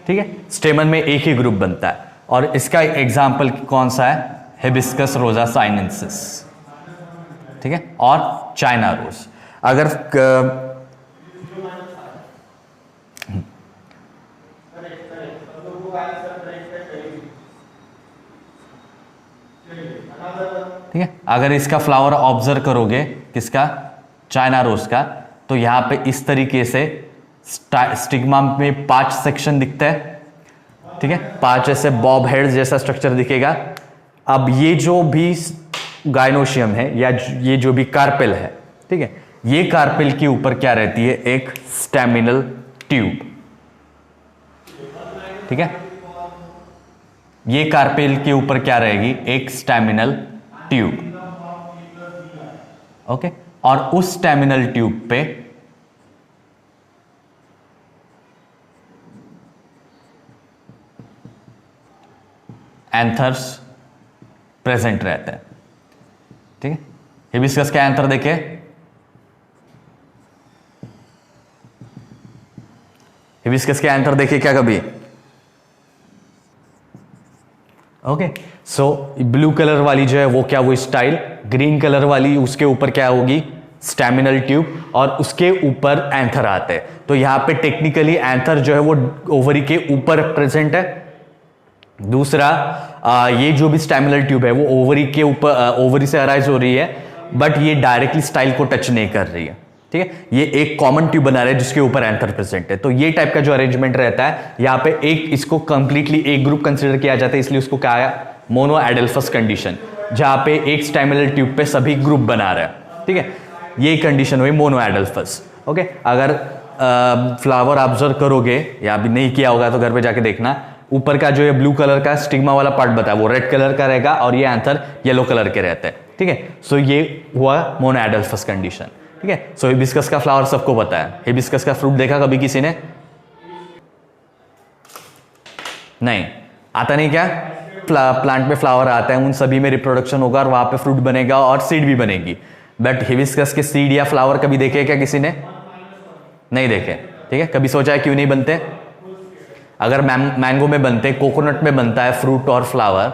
ठीक है, स्टेमन में एक ही ग्रुप बनता है और इसका एग्जाम्पल कौन सा है? Hibiscus rosa sinensis. ठीक है, और चाइना रोज। अगर ठीक है, अगर इसका फ्लावर ऑब्जर्व करोगे, किसका? चाइना रोज का, तो यहां पे इस तरीके से स्टिग्मा में 5 सेक्शन दिखता है, ठीक है, 5 ऐसे बॉब हेड्स जैसा स्ट्रक्चर दिखेगा। अब ये जो भी गाइनोशियम है या ये जो भी कार्पेल है, ठीक है, ये कार्पेल के ऊपर क्या रहती है, एक स्टेमिनल ट्यूब, ठीक है, ये कार्पेल के ऊपर क्या रहेगी, एक स्टेमिनल ट्यूब, ओके। और उस स्टेमिनल ट्यूब पे एंथर्स प्रेजेंट रहते हैं, ठीक है। हिबिस्कस का एंथर देखे, हिबिस्कस के एंथर देखे क्या कभी, ओके। सो ब्लू कलर वाली जो है वो क्या, वो स्टाइल, ग्रीन कलर वाली उसके ऊपर क्या होगी, स्टेमिनल ट्यूब, और उसके ऊपर एंथर आते हैं। तो यहां पे टेक्निकली एंथर जो है वो ओवरी के ऊपर प्रेजेंट है। दूसरा ये जो भी स्टेमिनल ट्यूब है वो ओवरी के ऊपर, ओवरी से अराइज हो रही है, बट ये डायरेक्टली स्टाइल को टच नहीं कर रही है, ठीक है। ये एक कॉमन ट्यूब बना रहा है जिसके ऊपर एंथर प्रेजेंट है। तो ये टाइप का जो अरेंजमेंट रहता है, यहाँ पे एक इसको कंप्लीटली एक ग्रुप कंसिडर किया जाता है, इसलिए उसको कहा है मोनो एडेल्फस कंडीशन, जहां पे एक स्टेमिनल ट्यूब पे सभी ग्रुप बना रहा है, ठीक है। ये कंडीशन हुई मोनो एडेल्फस, ओके। अगर फ्लावर ऑब्जर्व करोगे या अभी नहीं किया होगा तो घर पे जाके देखना, ऊपर का जो ये ब्लू कलर का स्टिग्मा वाला पार्ट बताया वो रेड कलर का रहेगा और ये एंथर येलो कलर के रहते हैं, ठीक है। सो ये हुआ मोनो एडेल्फस कंडीशन, ठीक है। सो हिबिस्कस का फ्लावर सबको पता है। हिबिस्कस का फ्रूट देखा कभी किसी ने, नहीं आता, नहीं क्या, प्लांट में फ्लावर आता है, उन सभी में रिप्रोडक्शन होगा और वहां पे फ्रूट बनेगा और सीड भी बनेगी। बट हिबिस्कस के सीड या फ्लावर कभी देखे क्या किसी ने, नहीं देखे, ठीक है। कभी सोचा है क्यों नहीं बनते, अगर मैंगो में बनते, कोकोनट में बनता है फ्रूट और फ्लावर,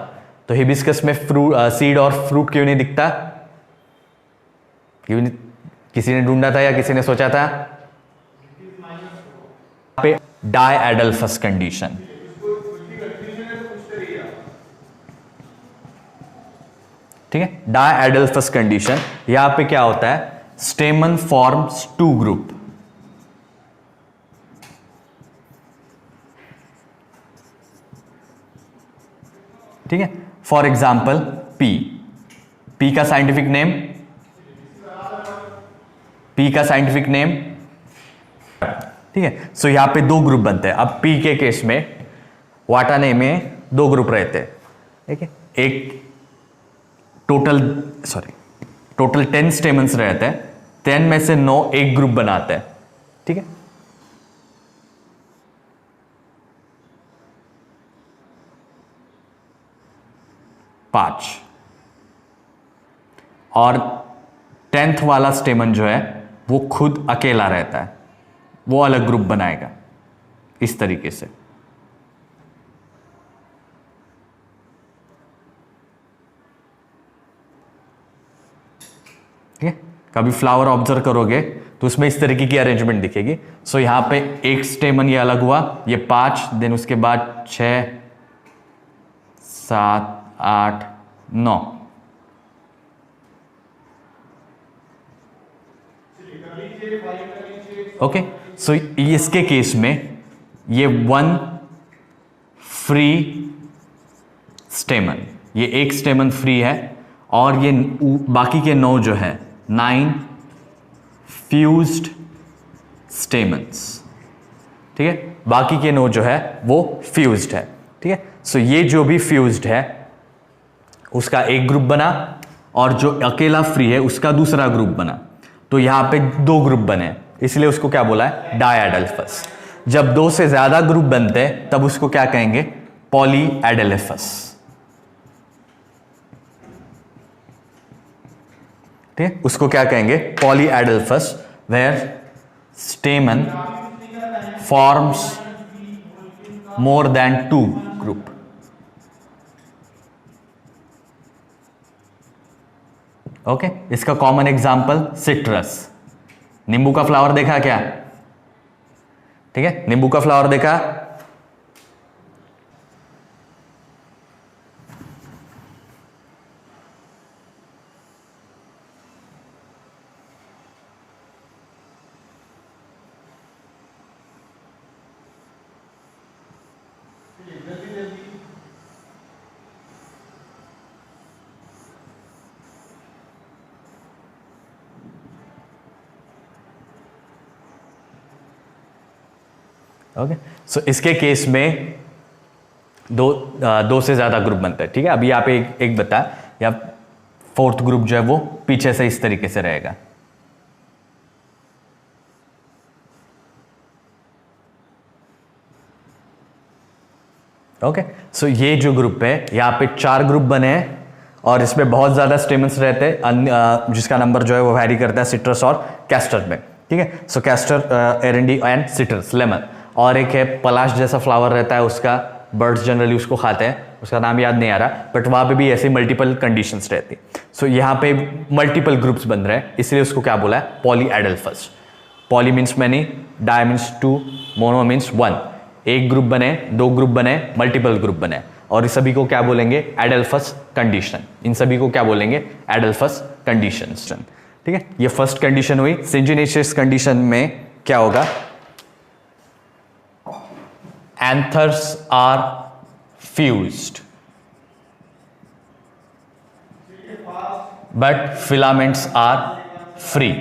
तो हिबिस्कस में फ्रूट, सीड और फ्रूट क्यों नहीं दिखता, क्यों नहीं, किसी ने ढूंढा था या किसी ने सोचा था, पे डायएडल्फस कंडीशन, ठीक है। डायएडल्फस कंडीशन, यहां पे क्या होता है, स्टेमन फॉर्म्स 2 ग्रुप, ठीक है। फॉर एग्जाम्पल पी का साइंटिफिक नेम, ठीक है। सो यहां पे 2 ग्रुप बनते हैं। अब पी के केस में वाटाने में 2 ग्रुप रहते हैं, ठीक है। एक टोटल 10 स्टेमन्स रहते हैं, 10 में से 9 एक ग्रुप बनाते हैं, ठीक है। पांच, और 10th वाला स्टेमन जो है वो खुद अकेला रहता है, वो अलग ग्रुप बनाएगा इस तरीके से, ठीक है। कभी फ्लावर ऑब्जर्व करोगे तो उसमें इस तरीके की अरेंजमेंट दिखेगी। सो यहां पे एक स्टेमन ये अलग हुआ, ये 5, देन उसके बाद 6, 7, 8, 9, ओके। सो इसके केस में ये 1 फ्री स्टेमन, ये एक स्टेमन फ्री है, और ये बाकी के 9 जो है 9 फ्यूज्ड स्टेमन्स, ठीक है। बाकी के 9 जो है वो फ्यूज्ड है, ठीक है। सो ये जो भी फ्यूज्ड है उसका एक ग्रुप बना, और जो अकेला फ्री है उसका दूसरा ग्रुप बना। तो यहां पे 2 ग्रुप बने, इसलिए उसको क्या बोला है, डायएडल्फस। जब 2 से ज्यादा ग्रुप बनते हैं तब उसको क्या कहेंगे, पॉलीएडेल्फस, ठीक है। उसको क्या कहेंगे, polyadelphous, where stamen forms more than 2 group, okay. इसका कॉमन एग्जांपल सिट्रस, नींबू का फ्लावर देखा क्या, ठीक है, नींबू का फ्लावर देखा, ओके, सो इसके केस में दो से ज्यादा ग्रुप बनता है। ठीक है, अभी यहाँ पे एक बता, या फोर्थ ग्रुप जो है वो पीछे से इस तरीके से रहेगा। ओके, सो ये जो ग्रुप है, यहाँ पे 4 ग्रुप बने हैं और इसमें बहुत ज्यादा स्टेमन्स रहते हैं, जिसका नंबर जो है वो वैरी करता है सिट्रस और कैस्टर में। ठीक है, सो कैस्टर, एरेंडी एंड सिट्रस, लेमन। और एक है पलाश जैसा फ्लावर रहता है, उसका बर्ड्स जनरली उसको खाते हैं, उसका नाम याद नहीं आ रहा, बट वहाँ पे भी ऐसे मल्टीपल कंडीशंस रहती है। सो यहाँ पे मल्टीपल ग्रुप्स बन रहे हैं, इसलिए उसको क्या बोला है, polyadelphous. Poly means many, di means 2, mono means 1। एक ग्रुप बने, 2 ग्रुप बने, मल्टीपल ग्रुप बने, और इस सभी को क्या बोलेंगे, एडल्फस कंडीशन। इन सभी को क्या बोलेंगे, एडल्फस कंडीशंस। ठीक है, ये फर्स्ट कंडीशन हुई। सिंजिनेशियस कंडीशन में क्या होगा, anthers are fused but filaments are free।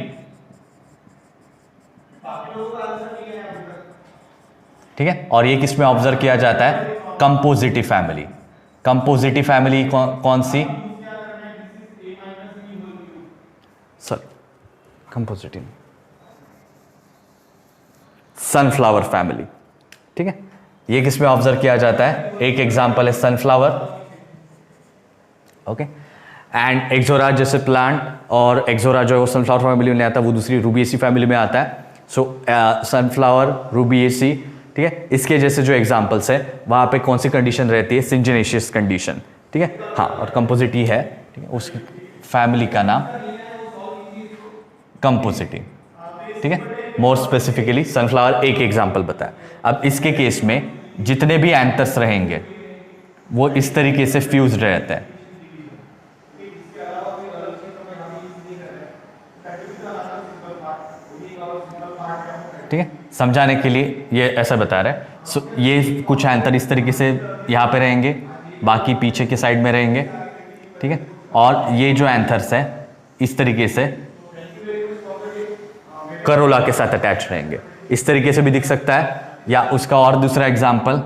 ठीक है, और ये किसमें ऑब्जर्व किया जाता है, कंपोजिटिव फैमिली। कंपोजिटिव फैमिली कौन सी, सर कंपोजिटिव, सनफ्लावर फैमिली। ठीक है, ये किसमें ऑब्जर्व किया जाता है, एक एग्जांपल है सनफ्लावर। ओके, एंड एक्सोरा जैसे प्लांट, और एक्सोरा जो है वो सनफ्लावर फैमिली में आता है, वो दूसरी रूबिएसी फैमिली में आता है। सो सनफ्लावर, रूबिएसी। ठीक है, इसके जैसे जो एग्जांपल्स है वहां पे कौन सी कंडीशन रहती है, सिंजिनेशियस कंडीशन। ठीक है, हाँ, और कंपोजिटी है। ठीक है, उस फैमिली का नाम कंपोजिटी। ठीक है, मोर स्पेसिफिकली सनफ्लावर एक एग्जांपल बताया। अब इसके केस में जितने भी एंथर्स रहेंगे वो इस तरीके से फ्यूज रहते हैं। ठीक है, समझाने के लिए ये ऐसा बता रहा है। सो ये कुछ एंथर इस तरीके से यहाँ पे रहेंगे, बाकी पीछे के साइड में रहेंगे। ठीक है, और ये जो एंथर्स है इस तरीके से करोला के साथ अटैच रहेंगे। इस तरीके से भी दिख सकता है, या उसका और दूसरा एग्जांपल,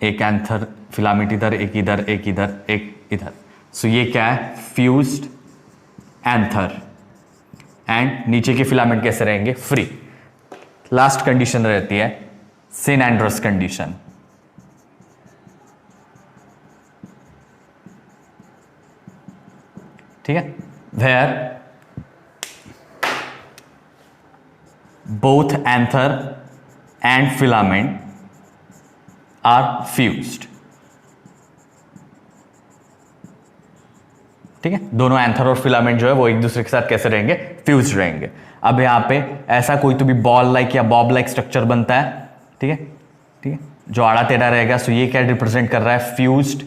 एक एंथर फिलामेंट इधर, एक इधर, एक इधर, एक इधर। सो ये क्या है, फ्यूज्ड एंथर, एंड नीचे के फिलामेंट कैसे रहेंगे, फ्री। लास्ट कंडीशन रहती है सिनैंड्रस कंडीशन। ठीक है, where both anther and filament are fused. ठीक है, दोनों एंथर और फिलामेंट जो है वो एक दूसरे के साथ कैसे रहेंगे, फ्यूज्ड रहेंगे। अब यहां पे ऐसा कोई तो भी बॉल लाइक या बॉब लाइक स्ट्रक्चर बनता है। ठीक है, ठीक है, जो आड़ा टेढ़ा रहेगा। सो ये क्या रिप्रेजेंट कर रहा है, फ्यूज्ड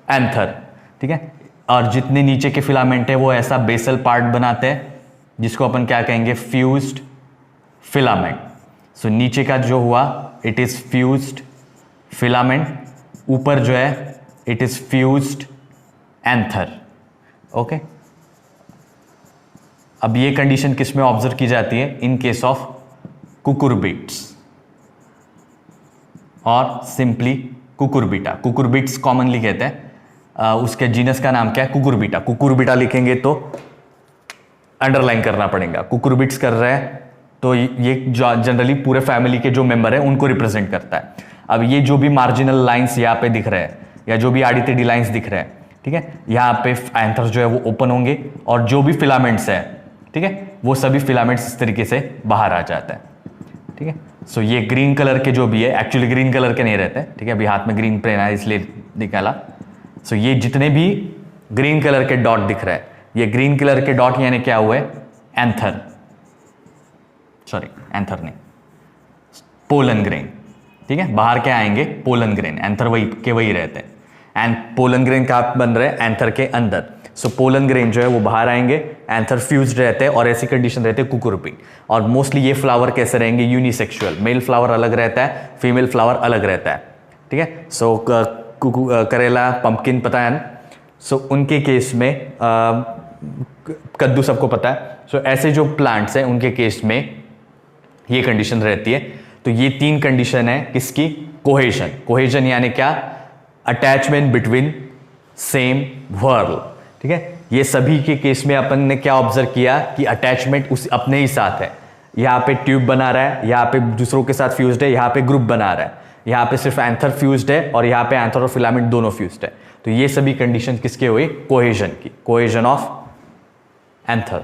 एंथर। ठीक है, और जितने नीचे के फिलामेंट है वो ऐसा बेसल पार्ट बनाते हैं, जिसको अपन क्या कहेंगे, फ्यूज्ड फिलामेंट। सो नीचे का जो हुआ इट इज फ्यूज्ड फिलामेंट, ऊपर जो है it is fused anther. Okay, अब ये कंडीशन किस में ऑब्जर्व की जाती है, इन केस ऑफ कुकुरबिट्स और सिंपली कुकुरबिटा। कुकुरबिट्स कॉमनली कहते हैं, उसके जीनस का नाम क्या है, कुकुरबिटा। कुकुरबिटा लिखेंगे तो अंडरलाइन करना पड़ेगा, कुकुरबिट्स कर रहे हैं तो ये जनरली पूरे फैमिली के जो मेंबर है उनको रिप्रेजेंट करता है। अब ये जो भी मार्जिनल लाइंस यहाँ पे दिख रहे हैं, या जो भी आड़ी टेढ़ी लाइंस दिख रहे हैं, ठीक है, यहाँ पे एंथर जो है वो ओपन होंगे, और जो भी फिलामेंट्स है, ठीक है, वो सभी फिलामेंट्स इस तरीके से बाहर आ जाता है। ठीक है, सो ये ग्रीन कलर के जो भी है, एक्चुअली ग्रीन कलर के नहीं रहते। ठीक है, अभी हाथ में ग्रीन पेन है इसलिए निकाला। सो ये जितने भी ग्रीन कलर के डॉट दिख रहे हैं, ये ग्रीन कलर के डॉट यानी क्या हुए, एंथर, सॉरी एंथर नहीं, पोलन ग्रेन। ठीक है, बाहर क्या आएंगे, पोलन ग्रेन, एंथर वही के वही रहते हैं। एंड पोलन ग्रेन कहाँ बन रहे हैं, एंथर के अंदर। सो पोलन ग्रेन जो है वो बाहर आएंगे, एंथर फ्यूज्ड रहते हैं और ऐसी कंडीशन रहते हैं कुकुरपी। और मोस्टली ये फ्लावर कैसे रहेंगे, यूनिसेक्सुअल, मेल फ्लावर अलग रहता है, फीमेल फ्लावर अलग रहता है। ठीक है, सो करेला, पंपकिन पता है ना, सो उनके केस में कद्दू सबको पता है। सो ऐसे जो प्लांट्स हैं उनके केस में ये कंडीशन रहती है। तो ये 3 कंडीशन है किसकी, कोहेजन। कोहेजन यानी क्या, अटैचमेंट बिटवीन सेम वर्ल। ठीक है, ये सभी के केस में अपन ने क्या ऑब्जर्व किया कि अटैचमेंट उस अपने ही साथ है। यहाँ पे ट्यूब बना रहा है, यहाँ पे दूसरों के साथ फ्यूज्ड है, यहाँ पे ग्रुप बना रहा है, यहाँ पे सिर्फ एंथर फ्यूज्ड है और यहाँ पे एंथर और फिलामेंट दोनों फ्यूज्ड है। तो ये सभी कंडीशन किसके हुई, कोहेजन की, कोहेजन ऑफ एंथर।